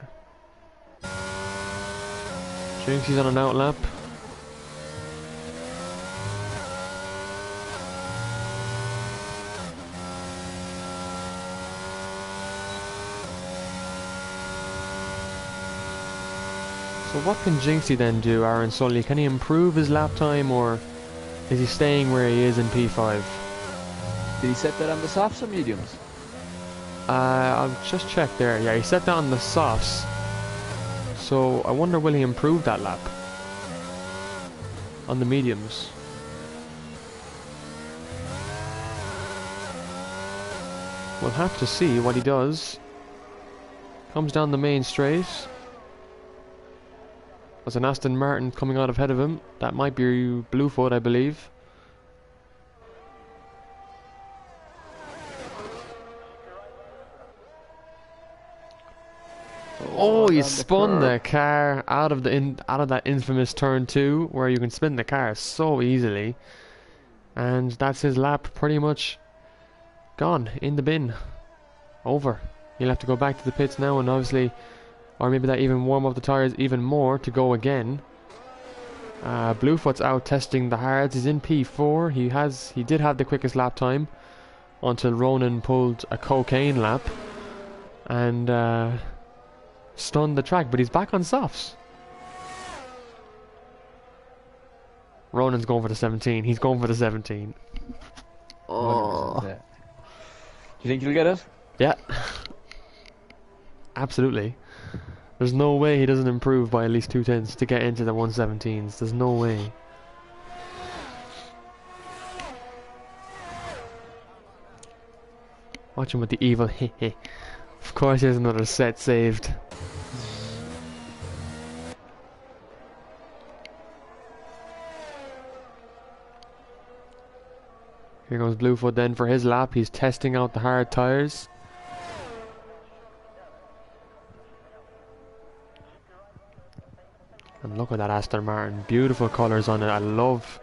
Jinxie's on an out lap. So what can Jinxie then do, Aaron Sully? Can he improve his lap time, or is he staying where he is in P5? Did he set that on the softs or mediums? I'll just check there. Yeah, he set that on the softs. So I wonder, will he improve that lap on the mediums? We'll have to see what he does. Comes down the main straight. There's an Aston Martin coming out ahead of him. That might be Bluefoot, I believe. Oh, he spun the car out of that infamous turn 2, where you can spin the car so easily, and that's his lap pretty much gone in the bin. Over. He'll have to go back to the pits now, and obviously, or maybe that even warm up the tires even more to go again. Bluefoot's out testing the hards. He's in P4. He did have the quickest lap time until Ronan pulled a cocaine lap and stunned the track, but he's back on softs. Ronan's going for the 17. He's going for the 17. Oh. Do you think he'll get it? Yeah. Absolutely. There's no way he doesn't improve by at least 2 tenths to get into the 117s. There's no way. Watch him with the evil heh. Of course he has another set saved. Here goes Bluefoot then for his lap. He's testing out the hard tires. And look at that Aston Martin. Beautiful colours on it. I love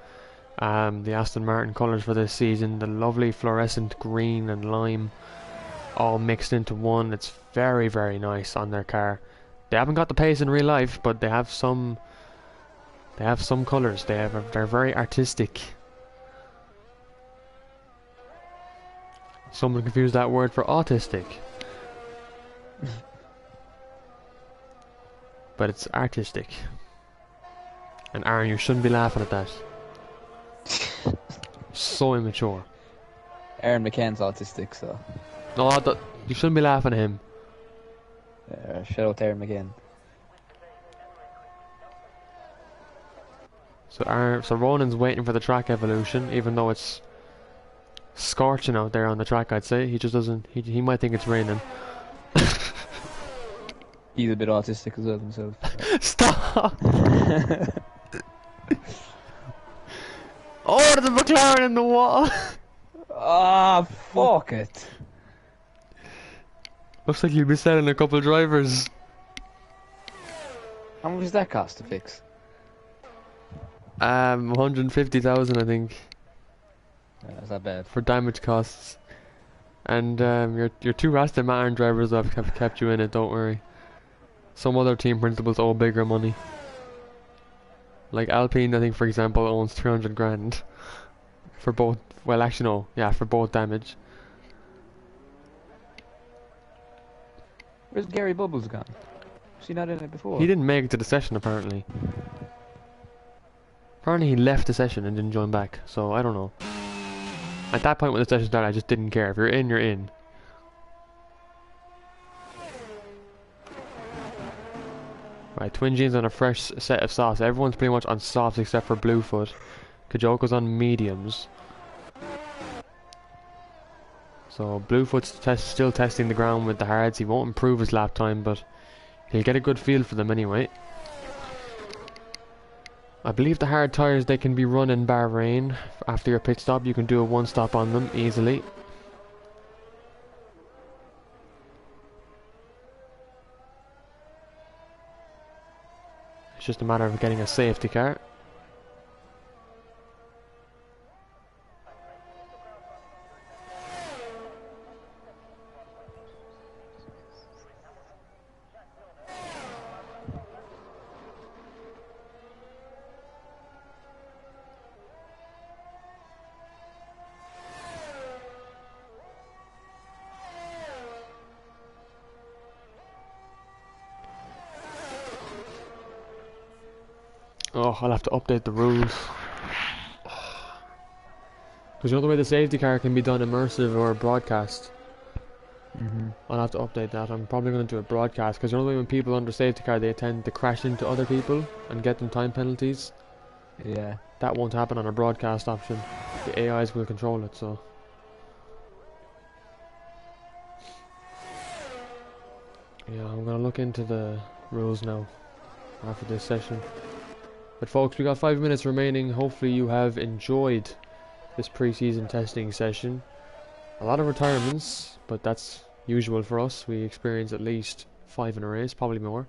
the Aston Martin colours for this season. The lovely fluorescent green and lime all mixed into one. It's very, very nice on their car. They haven't got the pace in real life, but they have some colours. They're very artistic. Someone confused that word for autistic. But it's artistic. And Aaron, you shouldn't be laughing at that. So immature. Aaron McCann's autistic, so... No, you shouldn't be laughing at him. Shout out there again. So Ronan's waiting for the track evolution, even though it's scorching out there on the track. I'd say he just doesn't. He might think it's raining. He's a bit autistic as well himself. Stop! Oh, there's a McLaren in the wall. Ah, fuck it. Looks like you'll be selling a couple drivers. How much does that cost to fix? 150,000, I think, That's not bad. for damage costs. And your two Aston Martin drivers have kept you in it. Don't worry. Some other team principals owe bigger money. Like Alpine, I think, for example, owns 300 grand for both. Well, actually, no. Yeah, for both damage. Where's Gary Bubbles gone? Was he not in it before? He didn't make it to the session, apparently. Apparently, he left the session and didn't join back. So I don't know. At that point when the session started, I just didn't care. If you're in, you're in. Right, Twin Jeans on a fresh set of softs. Everyone's pretty much on softs except for Bluefoot. Kajoko's on mediums. So Bluefoot's still testing the ground with the hards. He won't improve his lap time, but he'll get a good feel for them anyway. I believe the hard tyres, they can be run in Bahrain. After your pit stop, you can do a one stop on them easily. It's just a matter of getting a safety car. Oh, I'll have to update the rules. Because you know the way the safety car can be done immersive or broadcast? I'll have to update that. I'm probably going to do a broadcast, because you know the way when people under safety car, they tend to crash into other people and get them time penalties? Yeah. That won't happen on a broadcast option. The AIs will control it, so... Yeah, I'm going to look into the rules now, after this session. But folks, we got 5 minutes remaining. Hopefully you have enjoyed this pre-season testing session. A lot of retirements, but that's usual for us. We experience at least 5 in a race, probably more.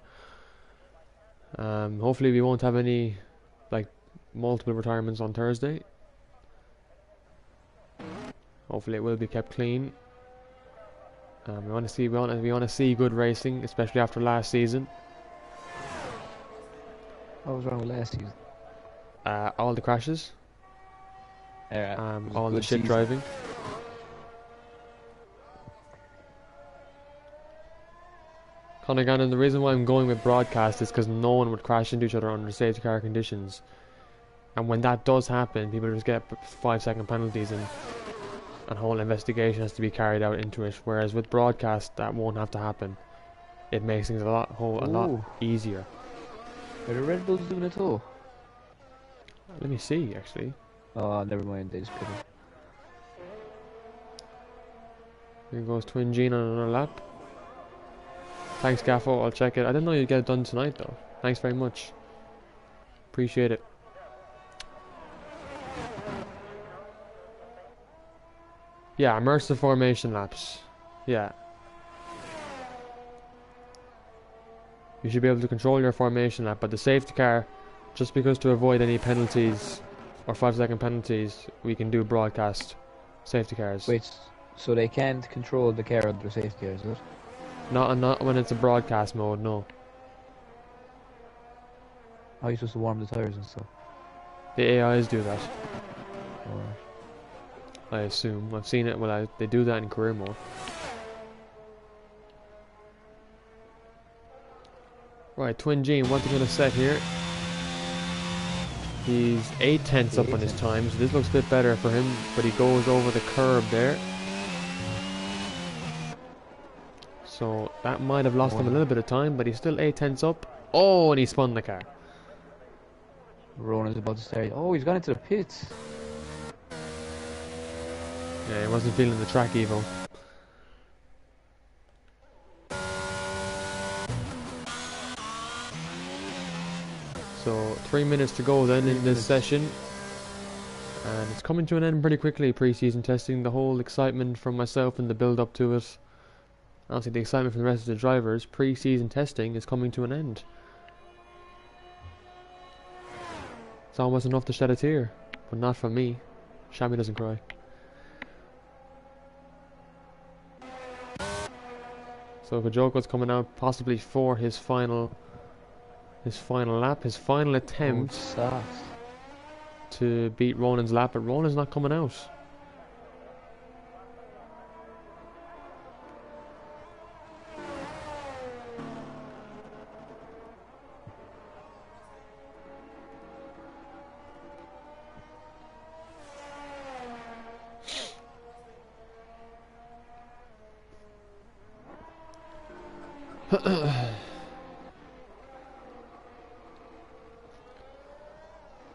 Hopefully we won't have any like multiple retirements on Thursday. Hopefully it will be kept clean. We want to see good racing, especially after last season. What was wrong with last season? All the crashes. All the shit driving. Conor Gannon, the reason why I'm going with broadcast is because no one would crash into each other under safety car conditions. And when that does happen, people just get 5-second penalties and a whole investigation has to be carried out into it. Whereas with broadcast, that won't have to happen. It makes things a lot easier. Are the Red Bulls doing it too? Let me see, actually. Oh, never mind. They just put it. Here goes Twin Gene on another lap. Thanks, Gaffo. I'll check it. I didn't know you'd get it done tonight, though. Thanks very much. Appreciate it. Yeah, immersive formation laps. Yeah. You should be able to control your formation lap, but the safety car, just because to avoid any penalties or 5-second penalties, we can do broadcast safety cars. Wait, so they can't control the car under safety car, is it? Not when it's a broadcast mode, no. How are you supposed to warm the tires and stuff? The AIs do that, Or... I assume. I've seen it, well, they do that in career mode. Right, Twin Gene, what's he going to set here? He's 8/10 up on his time, so this looks a bit better for him, but he goes over the curb there. So that might have lost him a Ronan. little bit of time, but he's still 8 tenths up. Oh, and he spun the car. Ronan's about to start. Oh, he's gone into the pits. Yeah, he wasn't feeling the track evo. So 3 minutes to go then in this session. And it's coming to an end pretty quickly, pre-season testing. The whole excitement from myself and the build up to it. Honestly, the excitement from the rest of the drivers, pre-season testing is coming to an end. It's almost enough to shed a tear, but not from me. Shammy doesn't cry. So Kajoko's coming out possibly for his final lap, his final attempt to beat Ronan's lap, but Ronan's not coming out.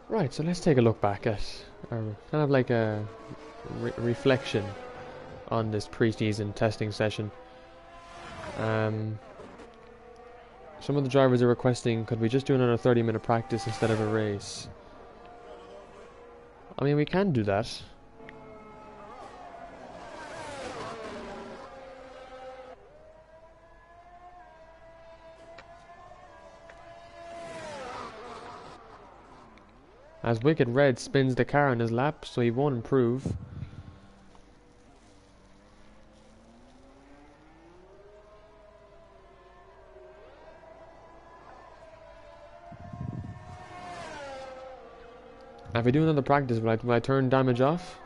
Right, so let's take a look back at, kind of like a reflection on this pre-season testing session. Some of the drivers are requesting, could we just do another 30-minute practice instead of a race? I mean, we can do that. As Wicked Red spins the car on his lap, so he won't improve. Now if we do another practice, will I turn damage off?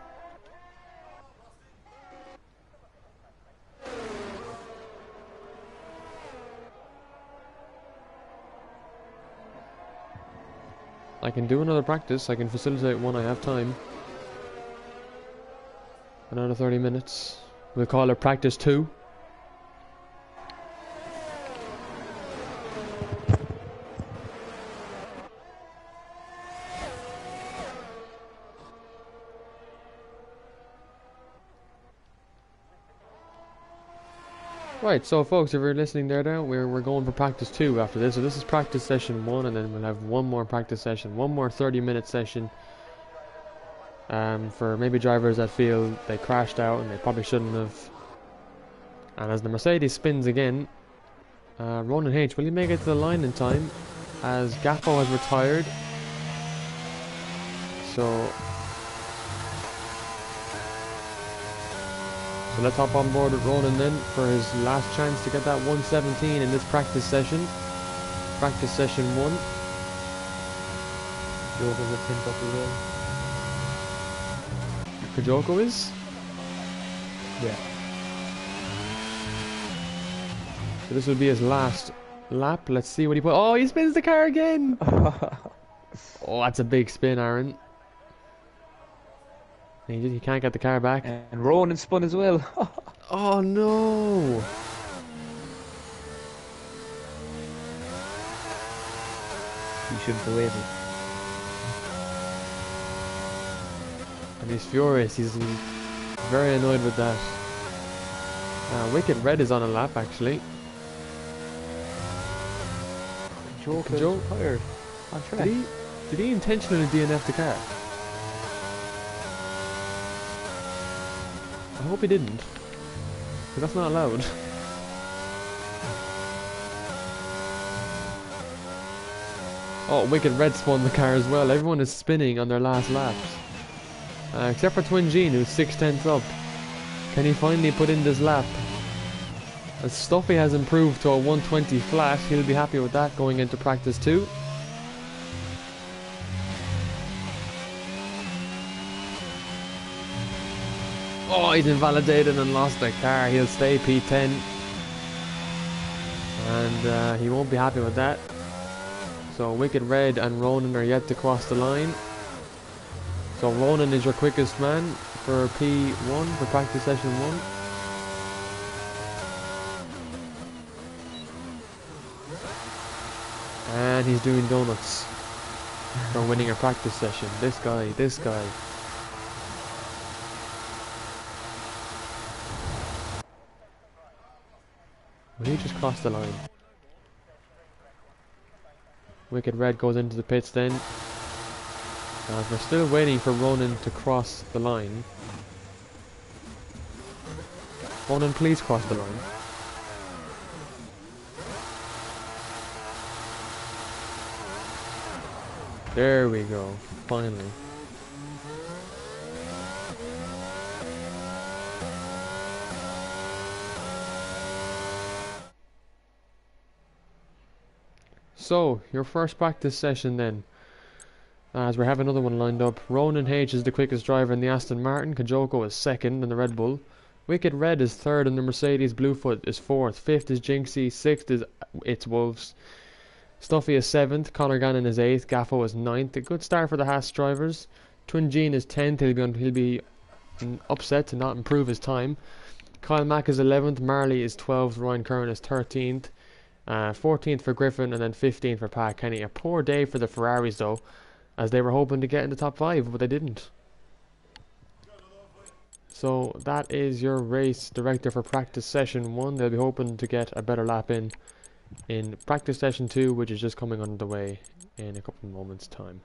I can do another practice, I can facilitate one, I have time. Another 30 minutes. We'll call it practice 2. Right, so folks, if you're listening there now, we're going for practice 2 after this. So this is practice session 1, and then we'll have one more practice session, one more 30-minute session. For maybe drivers that feel they crashed out and they probably shouldn't have. And as the Mercedes spins again, Ronan H, will you make it to the line in time? As Gaffo has retired. So let's hop on board with Ronan then for his last chance to get that 117 in this practice session. Practice session 1. Joker's a pin up as well. Kajoko is? Yeah. So this will be his last lap. Let's see what he put. Oh, he spins the car again! Oh, that's a big spin, Aaron. He can't get the car back. And Ronan spun as well. Oh no! He shouldn't have waited. And he's furious. He's very annoyed with that. Wicked Red is on a lap actually. Joker's tired. On track. Did he intentionally DNF the car? I hope he didn't, because that's not allowed. Oh, Wicked Red spun the car as well. Everyone is spinning on their last laps. Except for Twin Gene, who's 6 tenths up. Can he finally put in this lap? As Stuffy has improved to a 120 flat, he'll be happy with that going into practice 2. Oh, he's invalidated and lost the car. He'll stay P10. And he won't be happy with that. So Wicked Red and Ronan are yet to cross the line. So Ronan is your quickest man for P1, for practice session 1. And he's doing donuts for winning a practice session. This guy. Will he just cross the line? Wicked Red goes into the pits then. As we're still waiting for Ronan to cross the line. Ronan, please cross the line. There we go, finally. So, your first practice session then. As we have another one lined up. Ronan H is the quickest driver in the Aston Martin. Kajoko is second in the Red Bull. Wicked Red is third in the Mercedes. Bluefoot is fourth. Fifth is Jinxie. Sixth is It's Wolves. Stuffy is seventh. Conor Gannon is eighth. Gaffo is ninth. A good start for the Haas drivers. Twin Gene is 10th. He'll be upset to not improve his time. Kyle Mack is 11th. Marley is 12th. Ryan Curran is 13th. 14th for Griffin, and then 15th for Pat Kenny. A poor day for the Ferraris though, as they were hoping to get in the top 5, but they didn't. So that is your race director for practice session 1. They'll be hoping to get a better lap in practice session 2, which is just coming underway in a couple of moments time.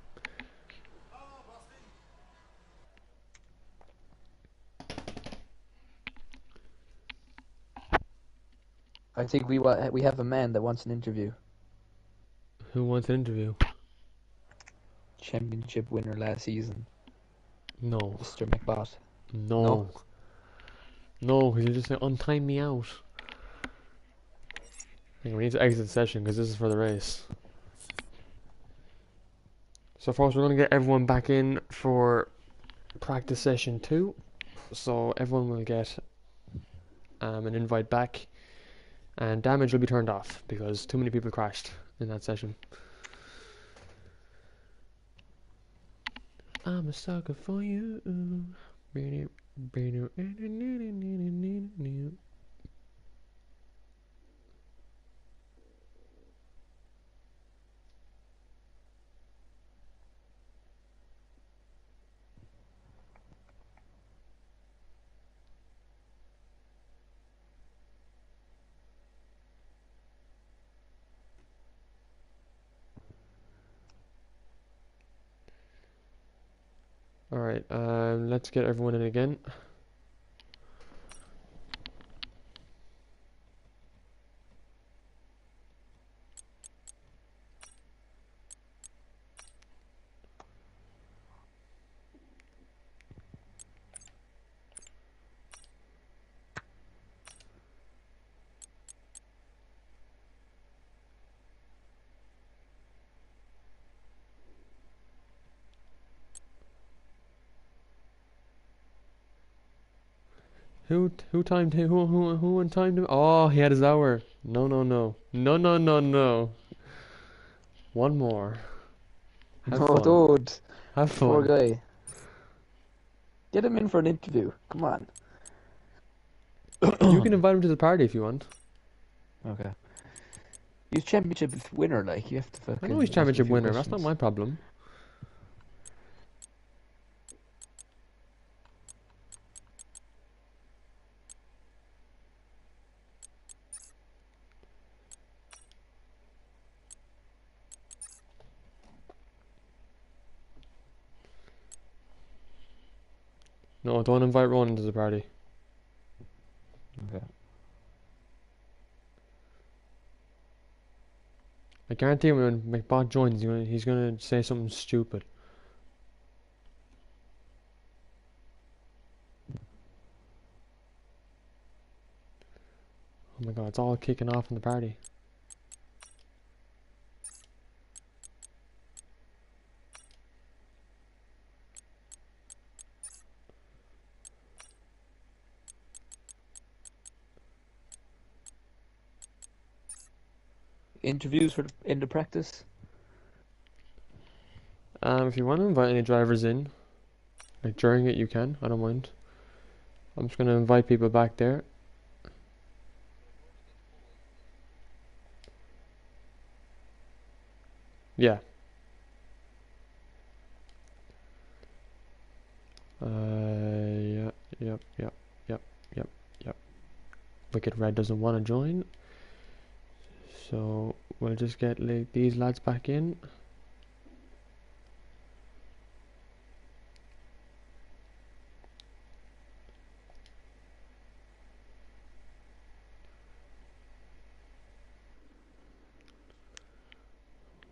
I think we have a man that wants an interview. Who wants an interview? Championship winner last season, No. Mr. McBot. No. No, because you just say, untime me out. We need to exit the session because this is for the race. So first we're going to get everyone back in for practice session 2. So everyone will get an invite back. And damage will be turned off because too many people crashed in that session. I'm a sucker for you. Alright, let's get everyone in again. Who timed him? Who timed him? Oh, he had his hour. No. One more. Have No, fun. dude. Have Poor fun. guy. Get him in for an interview. Come on. You can invite him to the party if you want. Okay. He's championship winner, like, you have to I fucking know he's ask him a championship few winner. That's not questions. my problem. No, don't invite Ronan to the party. Okay. I guarantee when McBot joins, he's gonna say something stupid. Oh my god, it's all kicking off in the party. Interviews for in the practice? If you want to invite any drivers in, like during it, you can. I don't mind. I'm just gonna invite people back there. Yeah. Yep. Wicked Red doesn't want to join. So we'll just get like these lads back in.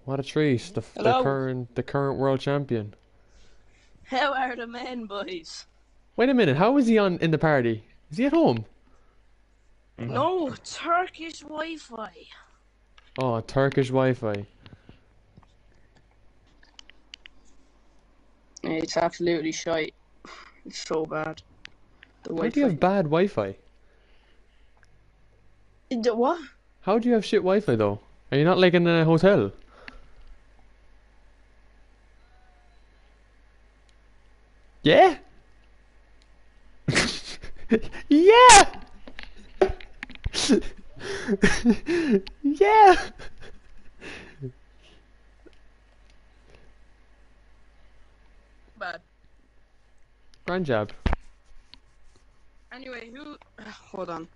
What a treat! Hello. The current world champion. How are the men, boys? Wait a minute, how is he on in the party? Is he at home? No, Turkish Wi-Fi. Oh, Turkish Wi-Fi. It's absolutely shite. It's so bad. The How do you Wi-Fi. have bad Wi-Fi? What? How do you have shit Wi-Fi though? Are you not like in a hotel? Yeah? Yeah! Yeah! Bad. Grand job. Anyway, who? Hold on.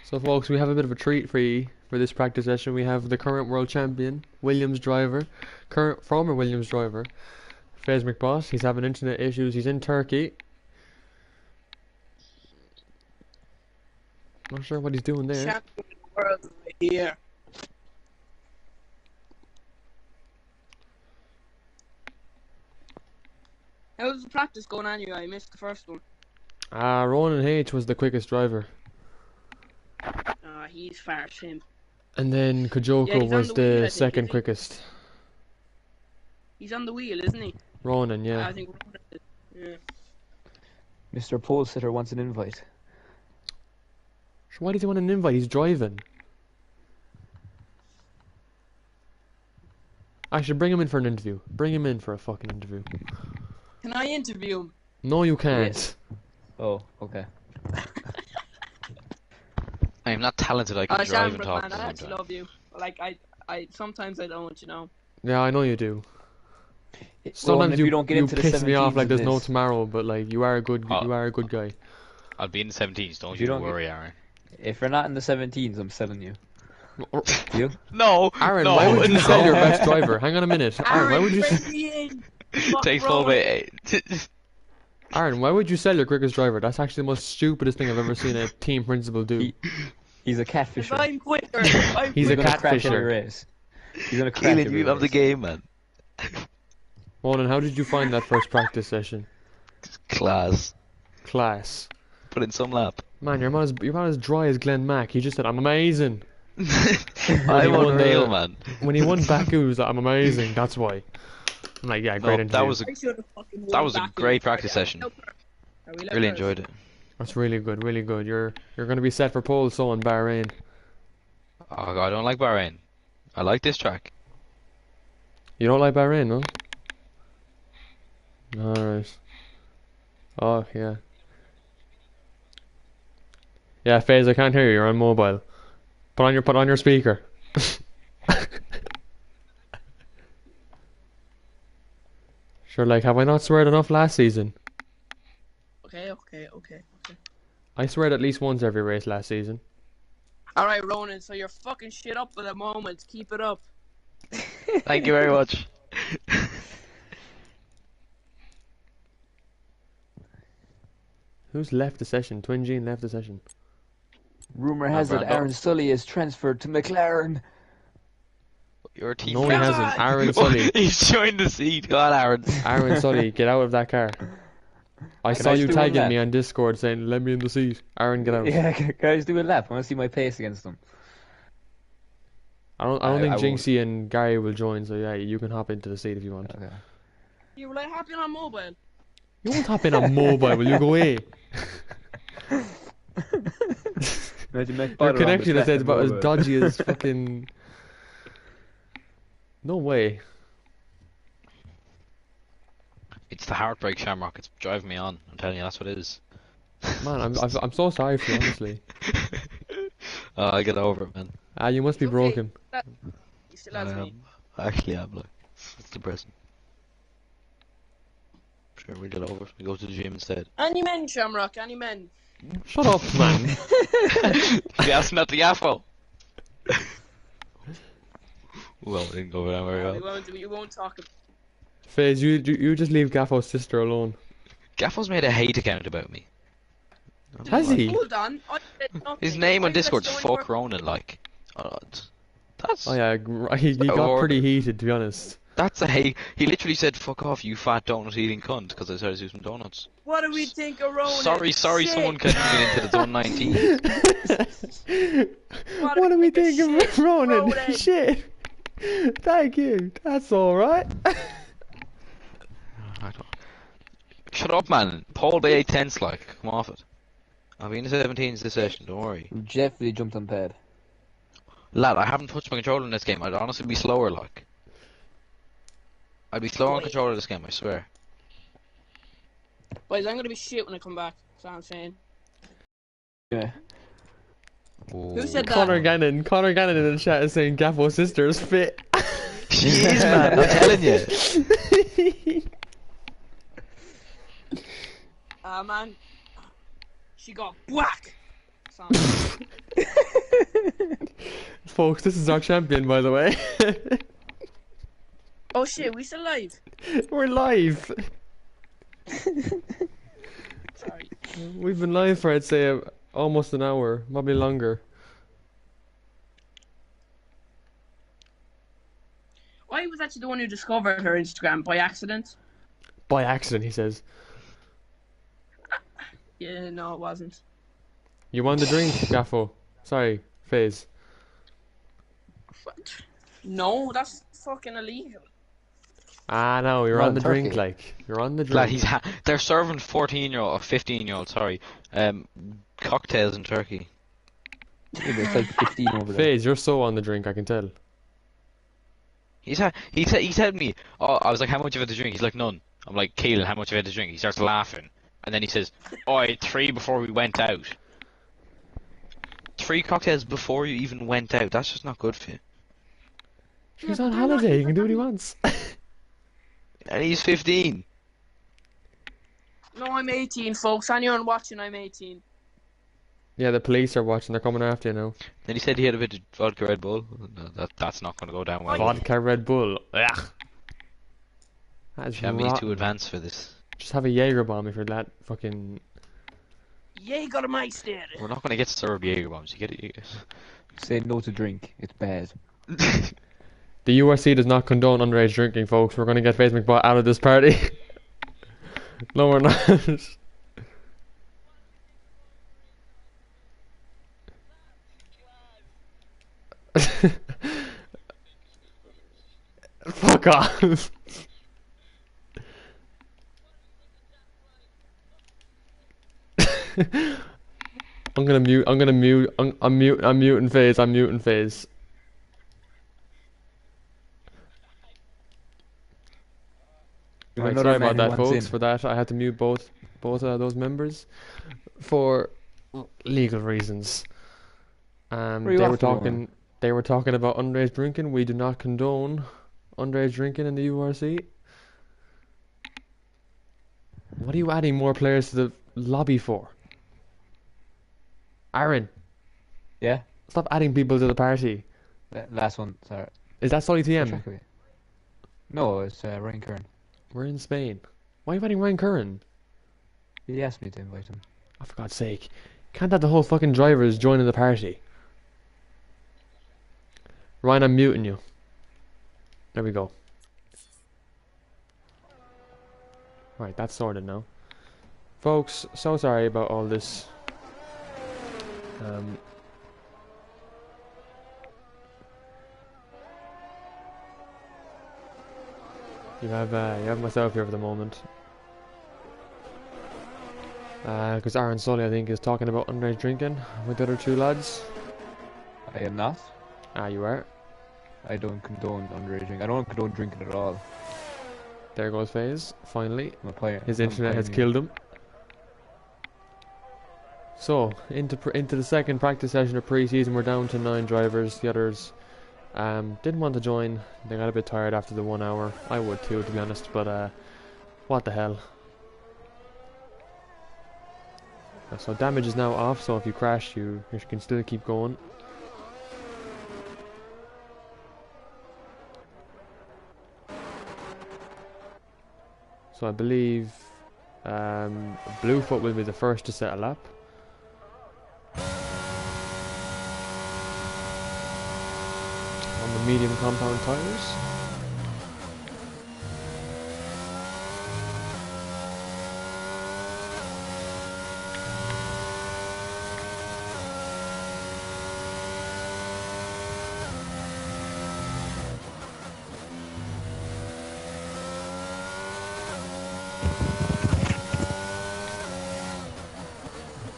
So folks, we have a bit of a treat for you for this practice session. We have the current world champion, Williams driver, former Williams driver, Fez McBoss. He's having internet issues. He's in Turkey. Not sure what he's doing there. Champion of the world right here. How's the practice going anyway? I missed the first one. Ronan H was the quickest driver. He's far him. And then Kojoko Yeah, he's on was the wheel, I the think, second isn't he? quickest. He's on the wheel, isn't he? Ronan, yeah. I think. Yeah. Mr. Pole Sitter wants an invite. So why does he want an invite? He's driving. I should bring him in for an interview. Bring him in for a fucking interview. Can I interview him? No, you can't. Yes. Oh, okay. I'm not talented. I can drive and Shamrock, talk man, at the I same actually time. love you. Like I sometimes I don't, you know. Yeah, I know you do. Ronan, Sometimes if you don't get you into the piss me off 17s like of there's no this- tomorrow, but like you are a good Oh. guy. I'll be in the 17s. Don't If you you don't worry, Aaron. If you're not in the 17s, I'm selling you. You? No, Aaron, no, why would you no. sell your best driver? Hang on a minute. Aaron, why would you Bring me in. Fuck Takes full Ronan. bit. Aaron, why would you sell your quickest driver? That's actually the most stupidest thing I've ever seen a team principal do. He's a 'Cause catfisher. I'm quicker. He's a gonna crash every catfisher. race. He's gonna crash Keelan, every you love the race. game, man. Ronan, how did you find that first practice session? Class. Class. Put in some lap. Man, you're about as dry as Glenn Mack. He just said, I'm amazing. I'm won unreal, the- man. When he won Baku, he was like, I'm amazing. That's why. I'm like, yeah, great No, interview. that was a I should've fucking won That was a back great in. practice session. Are we really left enjoyed it. That's really good, really good. You're going to be set for pole so in Bahrain. Oh, I don't like Bahrain. I like this track. You don't like Bahrain, no? Alright. Oh, yeah. Yeah, FaZe, I can't hear you. You're on mobile. Put on your speaker. Sure, like, have I not sweared enough last season? Okay. I sweared at least once every race last season. Alright, Ronan, so you're fucking shit up for the moment. Keep it up. Thank you very much. Who's left the session? Twin Gene left the session. Rumor has it Brando. Aaron Sully is transferred to McLaren. You're a team No, he friend. hasn't. Aaron Sully. He's joined the seat. Go on, Aaron. Aaron Sully, get out of that car. I Can saw I you just do one tagging lap? me on Discord saying, let me in the seat. Aaron, get out. Yeah, guys, do a lap. I want to see my pace against them. I don't I think won't. Jinxie and Gary will join, so yeah, you can hop into the seat if you want. Okay. You were like hopping on mobile. You won't hop in on mobile, will you go away? Imagine Mick Your Potter on the connection is track about as mobile. dodgy as fucking... No way. It's the heartbreak, Shamrock. It's driving me on. I'm telling you, that's what it is. Man, I'm so sorry for you, honestly. I get over it, man. Ah, you must be Okay, broken. he still has me. Actually, I'm like, it's depressing. Sure, we get over it. We go to the gym instead. Any men, Shamrock? Any men? Shut up, man. That's not the Gaffo. Well, it didn't go down very well. We won't talk about. FaZe, you just leave Gaffo's sister alone. Gaffo's made a hate account about me. Has he? Hold on. His name on Discord's Discord. fuck Ronan, like. That's Oh yeah, he got pretty heated, to be honest. that's a hate. He literally said, "Fuck off, you fat donut eating cunt," because I started to do some donuts. What do we think of Ronan? Sorry, Shit. someone can get into the zone 19. What do we think of Ronan? Ronan? Shit. Thank you. That's alright. I don't. Shut up, man. Paul Bay 10's like, come off it. I'll be in the 17s this session, don't worry. Definitely jumped on pad. Lad, I haven't touched my controller in this game. I'd honestly be slower, like. I'd be slower on controller this game, I swear. Boys, I'm gonna be shit when I come back. That's what I'm saying. Yeah. Who said that? Connor Gannon in the chat is saying Gaffo's sister is fit. She is, man, I'm telling you. Man. She got whack. Folks, this is our champion, by the way. Oh shit, we still live? We're live. Sorry. We've been live for, I'd say, almost an hour, probably longer. I was actually the one who discovered her Instagram by accident. By accident, he says. Yeah, no, it wasn't. You won the drink, Gaffo. Sorry, FaZe. What? No, that's fucking illegal. Ah, no, you're Well, on the drink, Turkey. like. You're on the Lad, drink. they're serving 14-year-old or 15-year-old, sorry, cocktails in Turkey. Yeah, there's like 15 over there. FaZe, you're so on the drink, I can tell. He said to me, oh, I was like, how much have you had to drink? He's like, none. I'm like, Keelan, how much have you had to drink? He starts laughing. And then he says, oh, I had 3 before we went out. 3 cocktails before you even went out. That's just not good for you. He's on holiday, he can do what he wants. And he's 15. No, I'm 18, folks. Anyone watching, I'm 18. Yeah, the police are watching, they're coming after you now. Then he said he had a bit of vodka Red Bull. No, that's not going to go down well. Vodka Red Bull. Ugh. That's Chamois is too rotten. advanced for this. Just have a Jaeger bomb if you're that fucking... Jägermeister. We're not going to get served Jaeger bombs. You get it? Say no to drink. It's bad. The URC does not condone underage drinking, folks. We're going to get FaZe McBot out of this party. No, we're not. Fuck off. I'm muting FaZe. I'm muting FaZe. Right, sorry about that, folks. For that, I had to mute both those members for legal reasons. They were talking about underage drinking. We do not condone underage drinking in the URC. What are you adding more players to the lobby for? Aaron, Yeah? stop adding people to the party. Last one, sorry. Is that Solly TM? No, it's Ryan Kern. We're in Spain. Why are you adding Ryan Curran? He asked me to invite him. Oh, for God's sake. Can't have the whole fucking drivers joining the party. Ryan, I'm muting you. There we go. Right, that's sorted now. Folks, so sorry about all this. You have myself here for the moment. Because Aaron Sully, I think, is talking about underage drinking with the other 2 lads. I am not. Ah, you are. I don't condone underage drinking. I don't condone drinking at all. There goes FaZe, finally. I'm a player. His I'm internet has pioneer. killed him. So into the second practice session of pre-season. We're down to 9 drivers. The others didn't want to join. They got a bit tired after the 1 hour. I would too, to be honest. But what the hell. So damage is now off. So if you crash, you can still keep going. So I believe Bluefoot will be the first to set a lap. On the medium compound tires.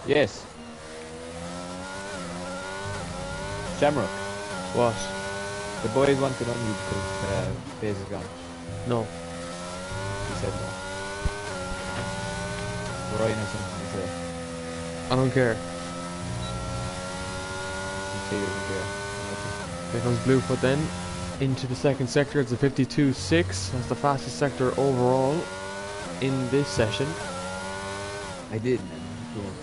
Yes. Shamrock. What? The boys wanted on you because Faze is gone. No. He said no. Ryan has something to say. I don't care. He doesn't care. Here comes Bluefoot then. Into the second sector. It's a 52.6. That's the fastest sector overall in this session. I did, man. Don't.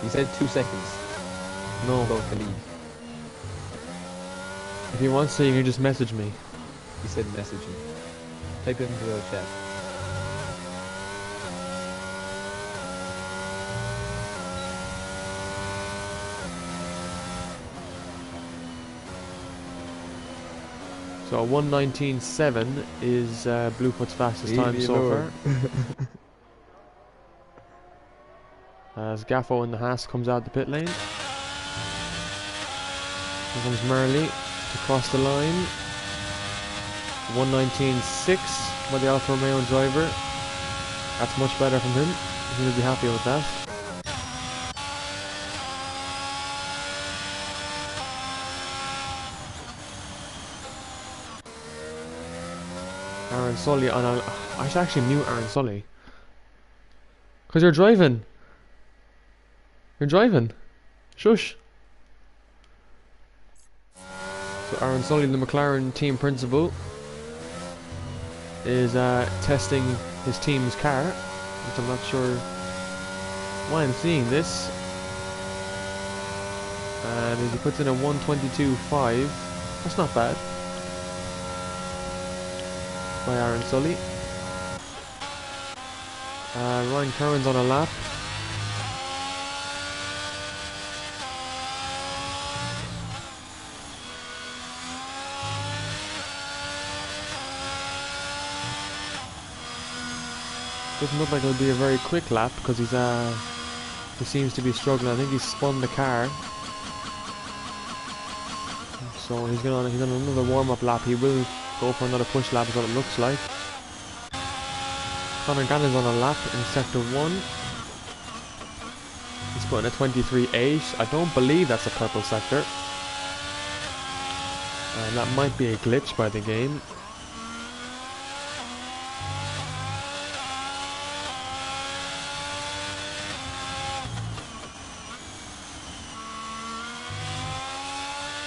He said 2 seconds. No. About the lead. If he wants to, you can just message me. He said message him. Type it into the chat. So 1:19.7 is Bluefoot's fastest time so far. As Gaffo in the Haas comes out the pit lane. Here comes Marley to cross the line. 1:19.6 by the Alfa Romeo driver. That's much better from him. He'll be happy with that. Aaron Sully on a... I actually knew Aaron Sully. Because you're driving. You're driving. Shush. So Aaron Sully, the McLaren team principal, is testing his team's car, which I'm not sure why I'm seeing this. And he puts in a 1:22.5. That's not bad. By Aaron Sully. Ryan Curran's on a lap. Doesn't look like it'll be a very quick lap because he seems to be struggling. I think he's spun the car. So he's on another warm-up lap. He will go for another push lap is what it looks like. Conor Gannon's on a lap in sector 1. He's putting a 23.8. I don't believe that's a purple sector. And that might be a glitch by the game.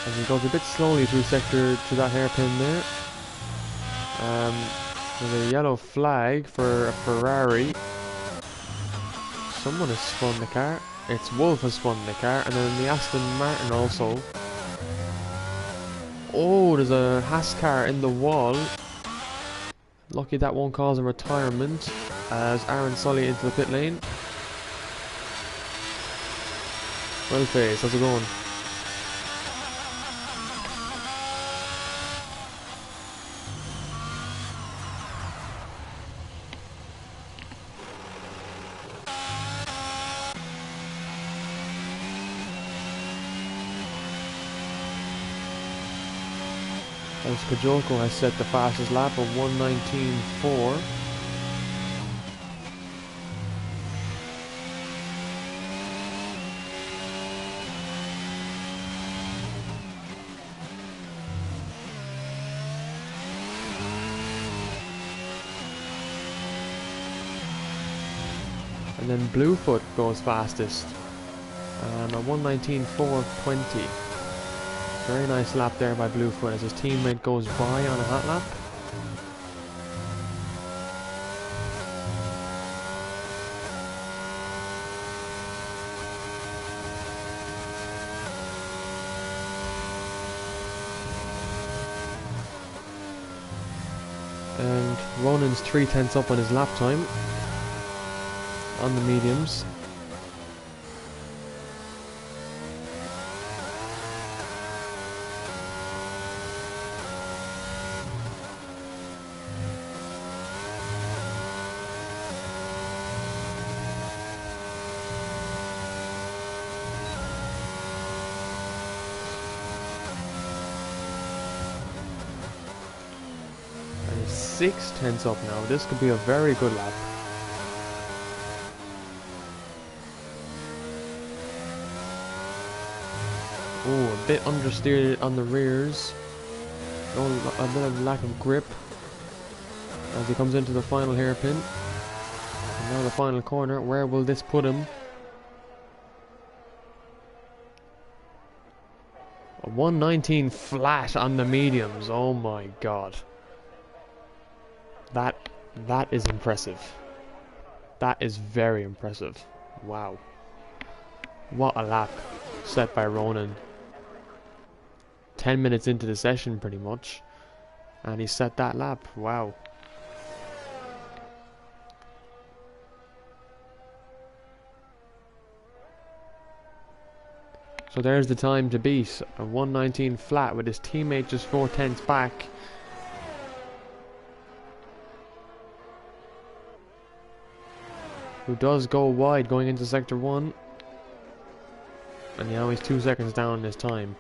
As he goes a bit slowly through that hairpin there. There's a yellow flag for a Ferrari. Someone has spun the car. It's Wolf has spun the car, and then the Aston Martin also. Oh, there's a Haas car in the wall. Lucky that won't cause a retirement. As Aaron Sully into the pit lane. Well, Faze, how's it going? As Kajoko has set the fastest lap of 1:19.4. And then Bluefoot goes fastest at 1:19.420. Very nice lap there by Bluefoot as his teammate goes by on a hot lap. And Ronan's 3/10 up on his lap time on the mediums. And he's 6/10 up now. This could be a very good lap. Oh, a bit understeered on the rears. Oh, a bit of lack of grip as he comes into the final hairpin. And now the final corner. Where will this put him? A 1:19 flat on the mediums. Oh my god. That is impressive. That is very impressive. Wow. What a lap set by Ronan. 10 minutes into the session pretty much. And he set that lap. Wow. So there's the time to beat. A 1:19 flat with his teammate just 4/10 back. Who does go wide going into sector 1. And now he's 2 seconds down in his time.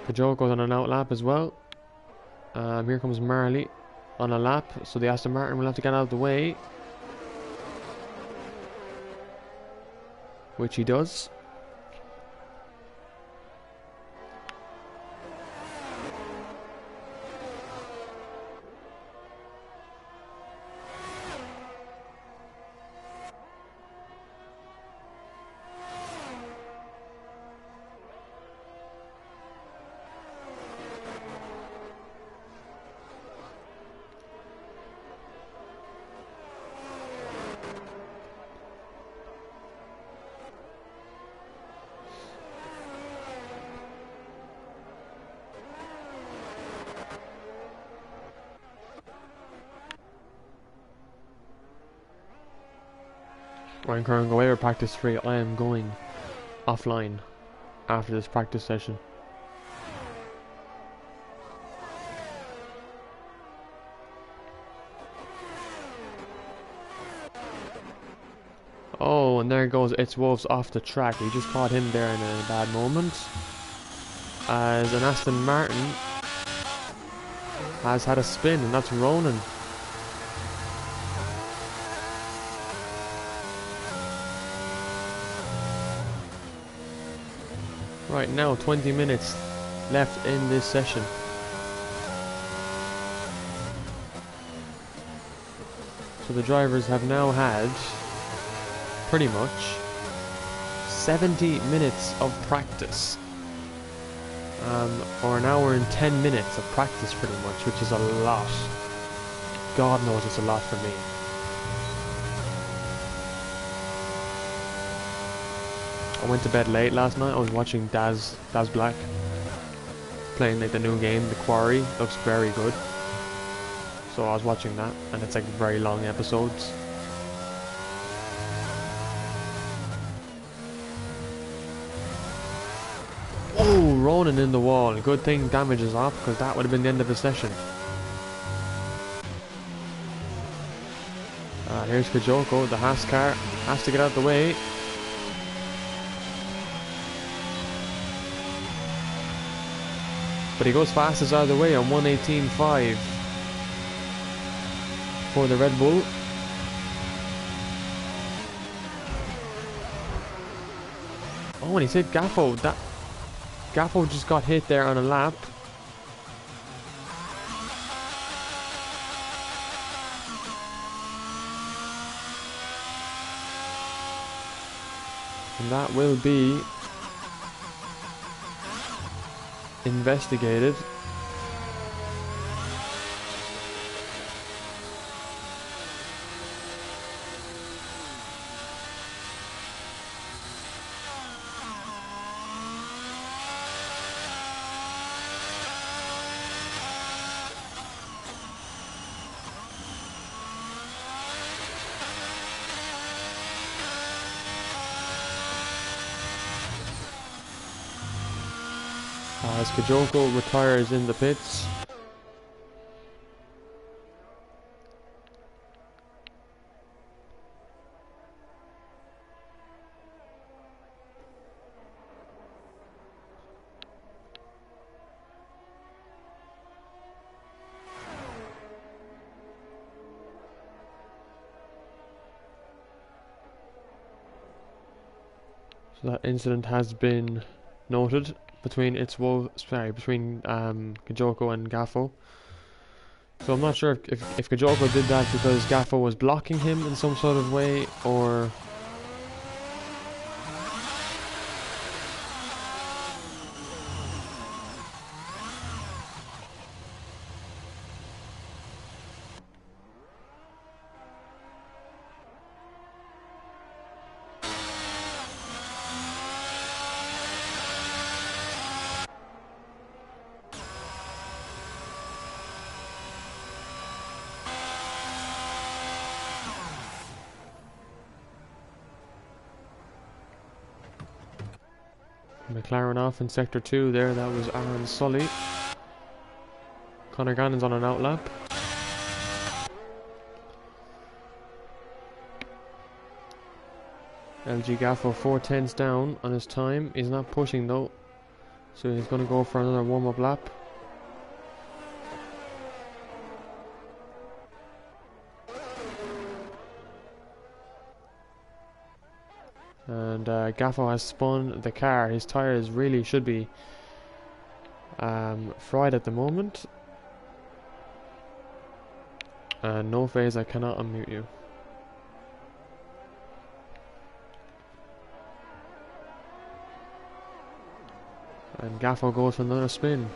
Pajoko's on an out lap as well. Here comes Marley on a lap, so the Aston Martin will have to get out of the way. Which he does. Ryan Curran, go away with practice 3. I am going offline after this practice session. Oh, and there goes It's Wolves off the track. He just caught him there in a bad moment. As an Aston Martin has had a spin, and that's Ronan. Right now, 20 minutes left in this session. So the drivers have now had pretty much 70 minutes of practice. Or an hour and 10 minutes of practice pretty much, which is a lot. God knows it's a lot for me. I went to bed late last night. I was watching Daz Black playing like the new game, The Quarry. Looks very good. So I was watching that, and it's like very long episodes. Oh, Ronan in the wall. Good thing damage is off, because that would have been the end of the session. Here's Kajoko. The Haas car has to get out of the way. But he goes fastest out of the way on 1:18.5 for the Red Bull. Oh, and he said Gaffo. Gaffo just got hit there on a lap. And that will be investigated. As Kajoko retires in the pits. So that incident has been noted between between Kajoko and Gaffo. So I'm not sure if Kajoko did that because Gaffo was blocking him in some sort of way, or McLaren off in sector 2 there. That was Aaron Sully. Conor Gannon's on an outlap. LG Gaffo 4 tenths down on his time. He's not pushing though, so he's going to go for another warm-up lap. And Gaffo has spun the car. His tyres really should be fried at the moment. No phase, I cannot unmute you. And Gaffo goes for another spin.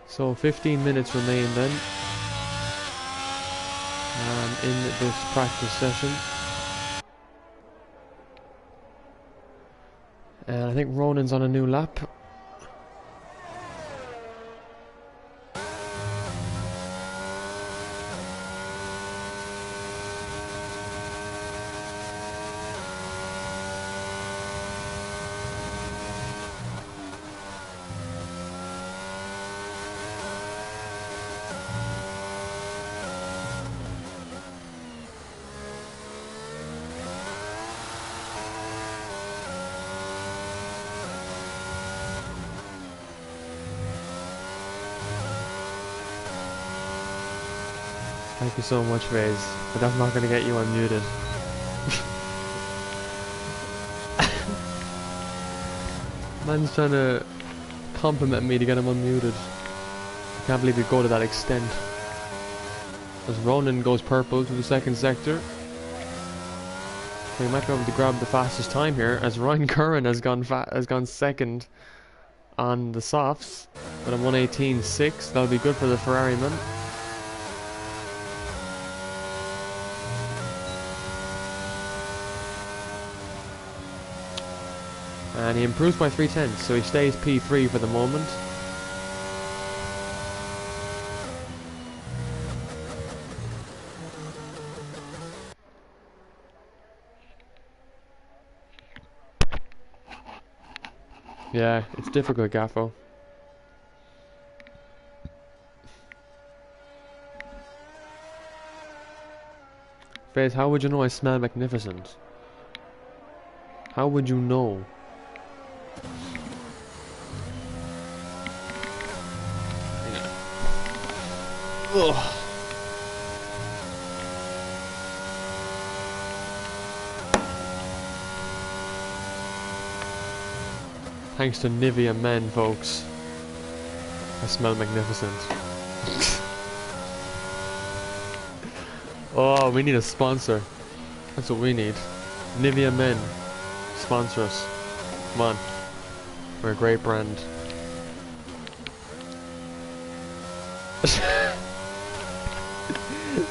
So 15 minutes remain then in this practice session. And I think Ronan's on a new lap. Thank you so much, Faze, but that's not going to get you unmuted. Man's trying to compliment me to get him unmuted. I can't believe we go to that extent. As Ronan goes purple to the second sector. We might be able to grab the fastest time here, as Ryan Curran has gone second on the softs with a 1:18.6. That'll be good for the Ferrari man. And he improves by 3 tenths, so he stays P3 for the moment. Yeah, it's difficult, Gaffo. Faith, how would you know I smell magnificent? How would you know? Ugh. Thanks to Nivea Men, folks. I smell magnificent. Oh, we need a sponsor. That's what we need. Nivea Men. Sponsor us. Come on. We're a great brand.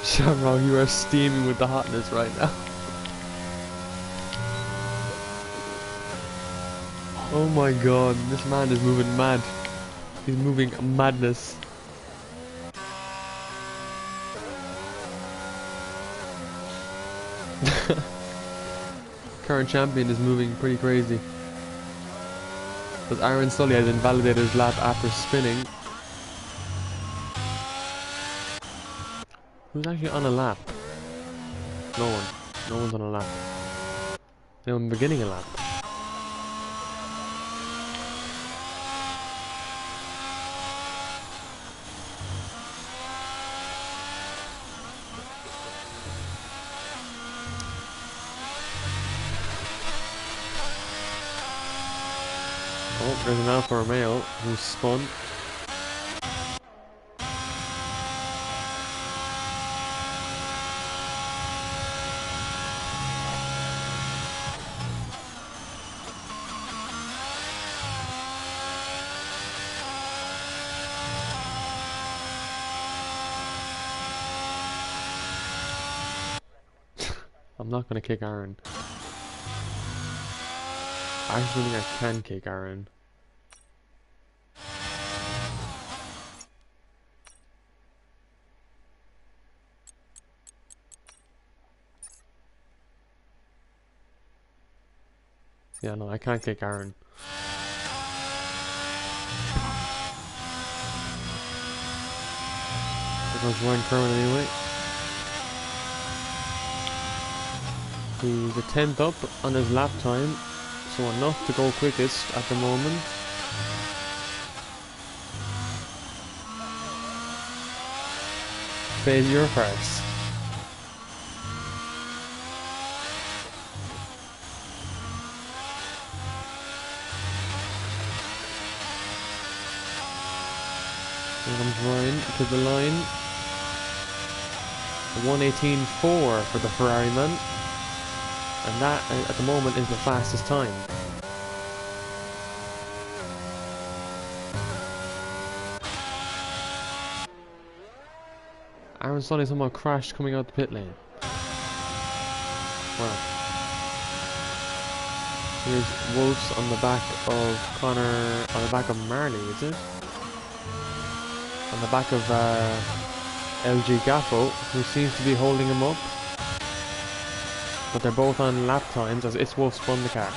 Shamrock, you are steaming with the hotness right now. Oh my god, this man is moving mad. He's moving madness. Current champion is moving pretty crazy. But Aaron Sully has invalidated his lap after spinning. Who's actually on a lap? No one. No one's on a lap. No one beginning a lap. Oh, there's an Alfa Romeo who's spun. I'm not gonna kick Aaron. I actually think I can kick Aaron. Yeah, no, I can't kick Aaron. There goes Ryan Kerwin anyway. He's a 10th up on his lap time, so enough to go quickest at the moment. Phase, you're first. Here comes Ryan to the line. 1:18.4 for the Ferrari man. And that, at the moment, is the fastest time. Aaron Sully somehow crashed coming out the pit lane. Wow. Here's Wolves on the back of Connor, on the back of Marley, is it? On the back of LG Gaffo, who seems to be holding him up. But they're both on lap times as It's Wolf spun the car.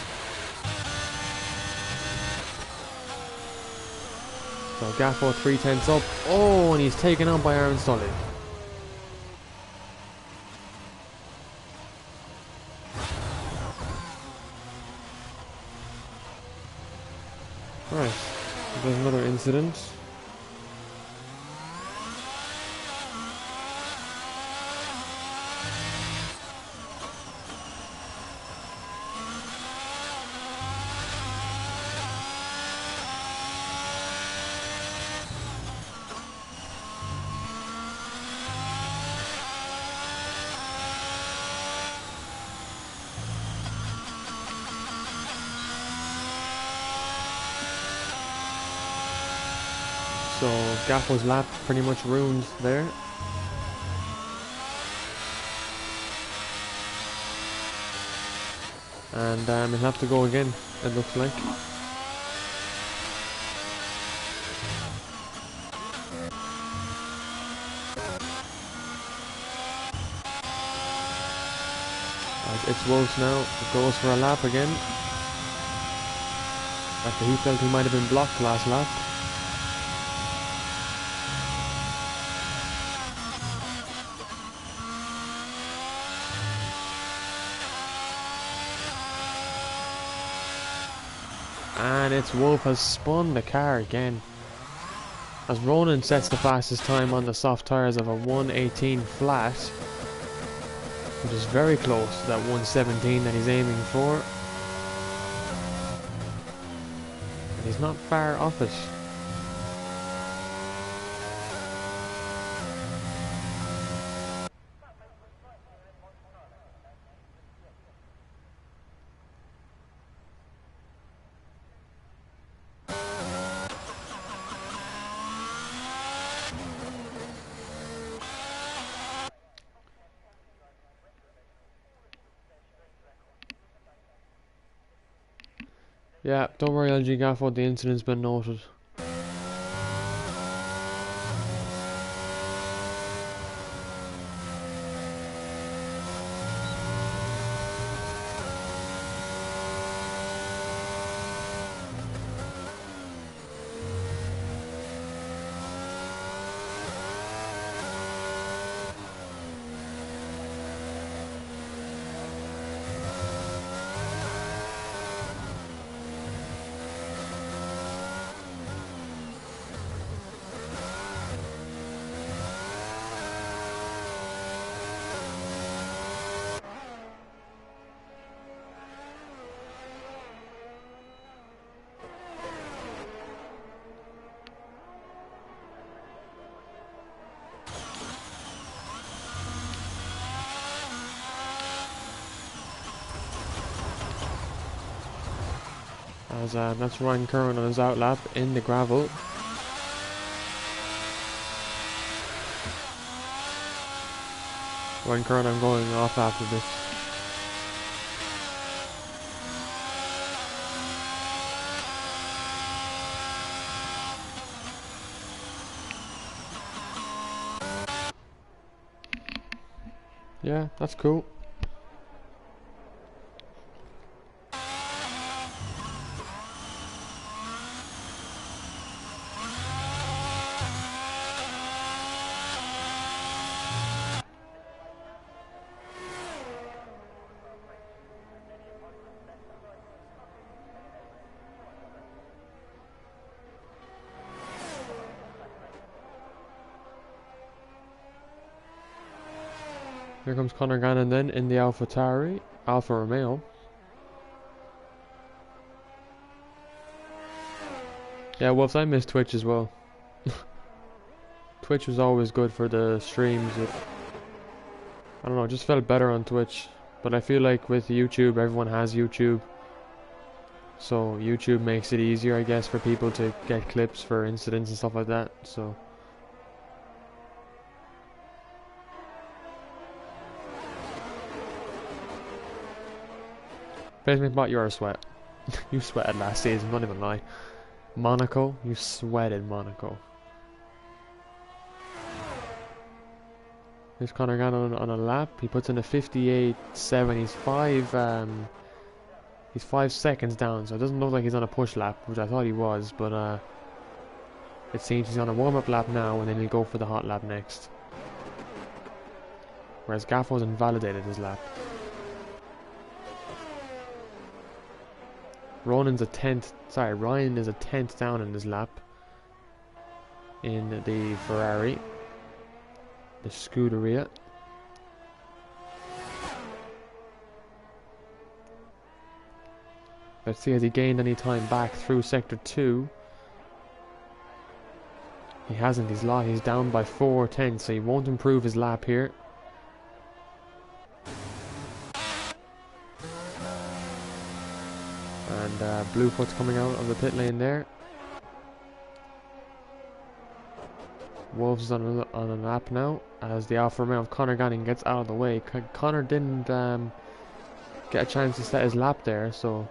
So Gaffo 3/10 up. Oh, and he's taken on by Aaron Sully. Right, there's another incident. So Gaffo's lap pretty much ruined there. And he'll have to go again, it looks like. As It's Wolves now, it goes for a lap again. After he felt he might have been blocked last lap. And It's Wolf has spun the car again. As Ronan sets the fastest time on the soft tyres of a 1:18 flat, which is very close to that 1:17 that he's aiming for. He's not far off it. Yeah, don't worry, LG Gaffo, the incident's been noted. As that's Ryan Curran on his outlap in the gravel. Ryan Curran, I'm going off after this. Yeah, that's cool. Here comes Conor Gannon then in the Alfa Romeo. Yeah, Wolves, I miss Twitch as well. Twitch was always good for the streams. I don't know, it just felt better on Twitch. But I feel like with YouTube, everyone has YouTube. So YouTube makes it easier, I guess, for people to get clips for incidents and stuff like that. So Basement Bot, you're a sweat. You sweated last season, don't even lie. Monaco, you sweated Monaco. Here's Conor Gannon on a lap. He puts in a 58.7. He's 5 seconds down, so it doesn't look like he's on a push lap, which I thought he was, but it seems he's on a warm-up lap now, and then he'll go for the hot lap next. Whereas Gaffo's invalidated his lap. Ryan is a 10th down in his lap in the Ferrari, the Scuderia. Let's see, has he gained any time back through Sector 2? He hasn't, he's down by 4 tenths, so he won't improve his lap here. And Bluefoot's coming out of the pit lane there. Wolves is on a lap now, as the Alfa Romeo of Conor Gannon gets out of the way. Conor didn't get a chance to set his lap there, so...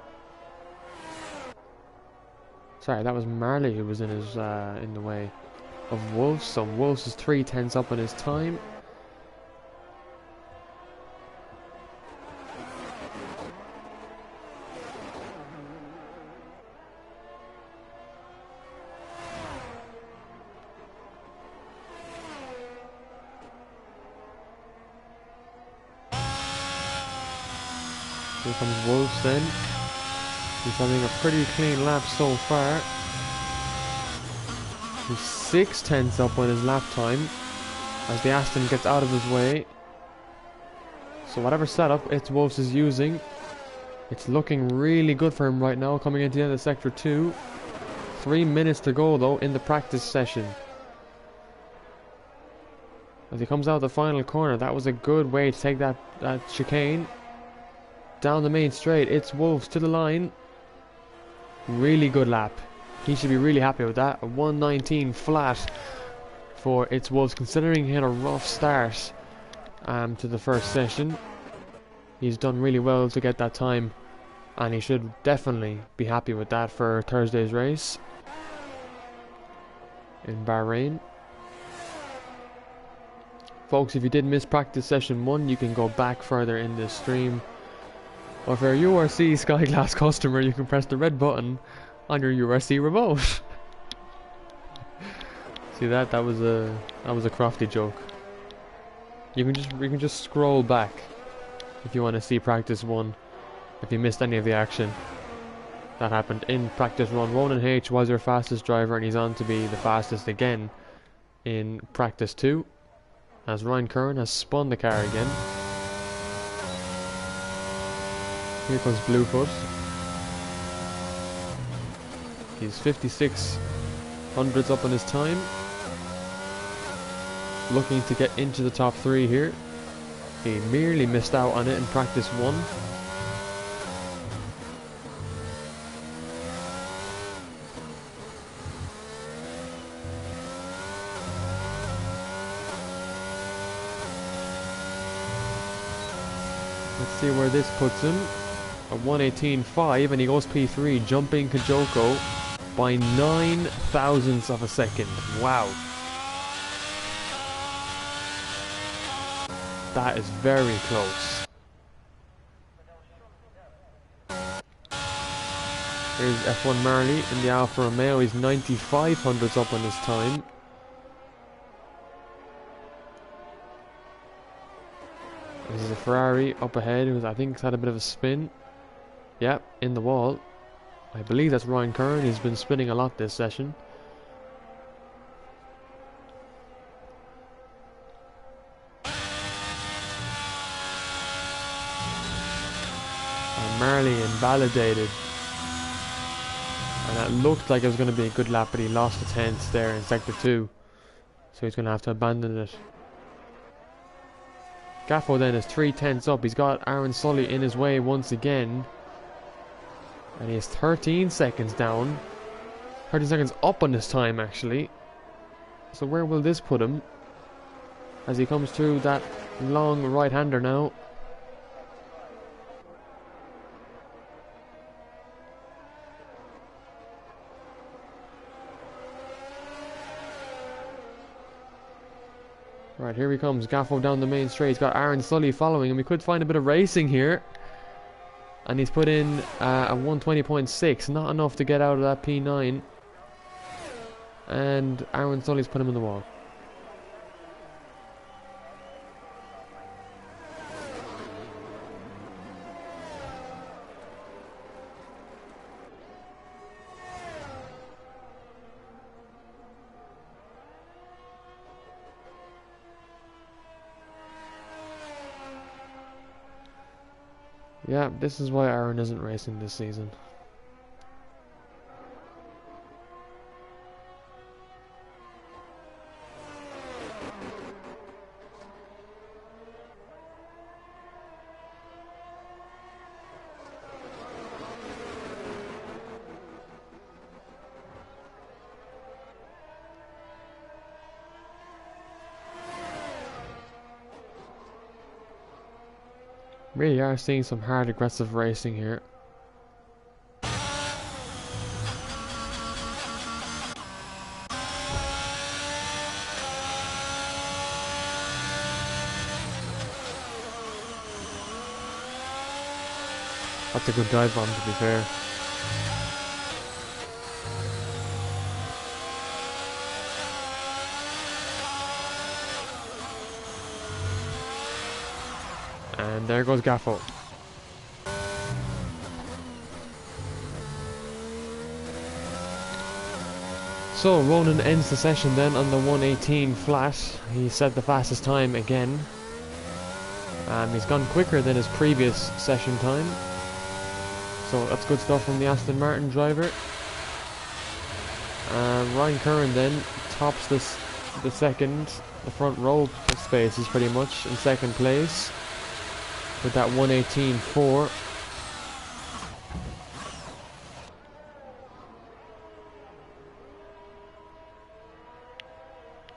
Sorry, that was Marley who was in his in the way of Wolves. So Wolves is 3 tenths up on his time. Here comes Wolves then. He's having a pretty clean lap so far. He's 6 tenths up on his lap time as the Aston gets out of his way. So whatever setup Wolves is using, it's looking really good for him right now, coming into the end of Sector 2. 3 minutes to go though in the practice session. As he comes out the final corner, that was a good way to take that chicane. Down the main straight, it's Wolves to the line. Really good lap. He should be really happy with that. A 1:19 flat for It's Wolves, considering he had a rough start to the first session. He's done really well to get that time, and he should definitely be happy with that for Thursday's race in Bahrain. Folks, if you did miss practice session 1, you can go back further in this stream. Or if you're a URC Skyglass customer, you can press the red button on your URC remote. See that? That was a crafty joke. You can just scroll back if you want to see practice 1. If you missed any of the action that happened in practice 1, Ronan H was your fastest driver, and he's on to be the fastest again in practice 2. As Ryan Curran has spun the car again. Here comes Bluefoot. He's 56 hundredths up on his time. Looking to get into the top 3 here. He merely missed out on it in practice 1. Let's see where this puts him. A 1:18.5, and he goes P3, jumping Kajoko by 9 thousandths of a second. Wow. That is very close. Here's F1 Marley in the Alfa Romeo. He's 95 hundredths up on his time. This is a Ferrari up ahead, who I think has had a bit of a spin. Yep, in the wall. I believe that's Ryan Curran. He's been spinning a lot this session. And Marley invalidated. And that looked like it was going to be a good lap, but he lost a tenth there in sector 2. So he's going to have to abandon it. Gaffo then is 3 tenths up. He's got Aaron Sully in his way once again. And he is 13 seconds down. 13 seconds up on his time, actually. So where will this put him? As he comes through that long right-hander now. Right, here he comes. Gaffo down the main straight. He's got Aaron Sully following him. We could find a bit of racing here. And he's put in a 120.6. Not enough to get out of that P9. And Aaron Sully's put him in the wall. Yeah, this is why Aaron isn't racing this season. Really are seeing some hard aggressive racing here. That's a good dive bomb, to be fair. And there goes Gaffo. So Ronan ends the session then on the 1:18 flat. He set the fastest time again. He's gone quicker than his previous session time. So that's good stuff from the Aston Martin driver. Ryan Curran then tops the front row spaces pretty much in second place with that 1:18.4.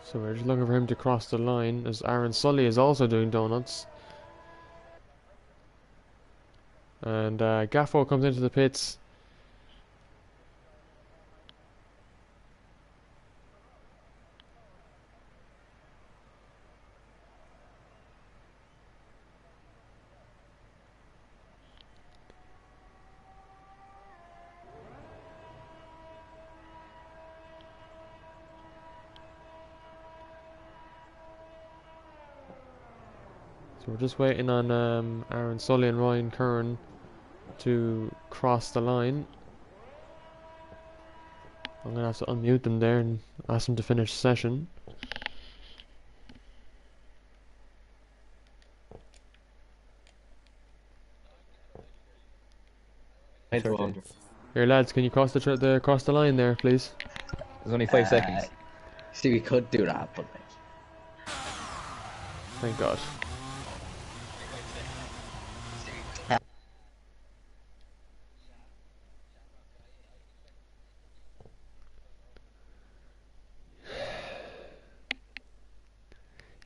So we're just looking for him to cross the line as Aaron Sully is also doing donuts. And Gaffo comes into the pits. So we're just waiting on Aaron Sully and Ryan Curran to cross the line. I'm gonna have to unmute them there and ask them to finish the session. Here, lads, can you cross the line there, please? There's only 5 seconds. See, we could do that, but Thank God.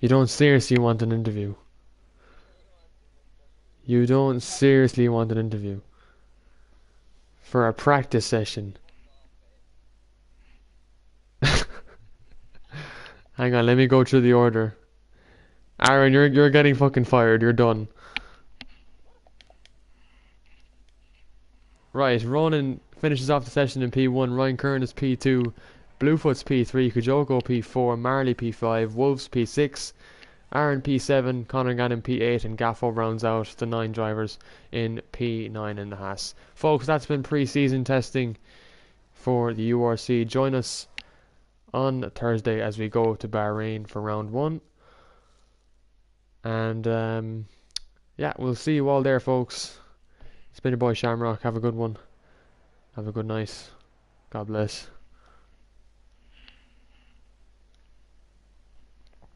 You don't seriously want an interview. You don't seriously want an interview. For a practice session. Hang on, let me go through the order. Aaron, you're getting fucking fired. You're done. Right, Ronan finishes off the session in P1. Ryan Curran is P2. Bluefoot's P3. Kajoko P4. Marley P5. Wolves P6. Aaron P7. Conor Gannon P8. And Gaffo rounds out the 9 drivers in P9 in the Haas. Folks, that's been pre-season testing for the URC. Join us on Thursday as we go to Bahrain for round 1. And yeah, we'll see you all there, folks. It's been your boy Shamrock. Have a good one. Have a good night. God bless.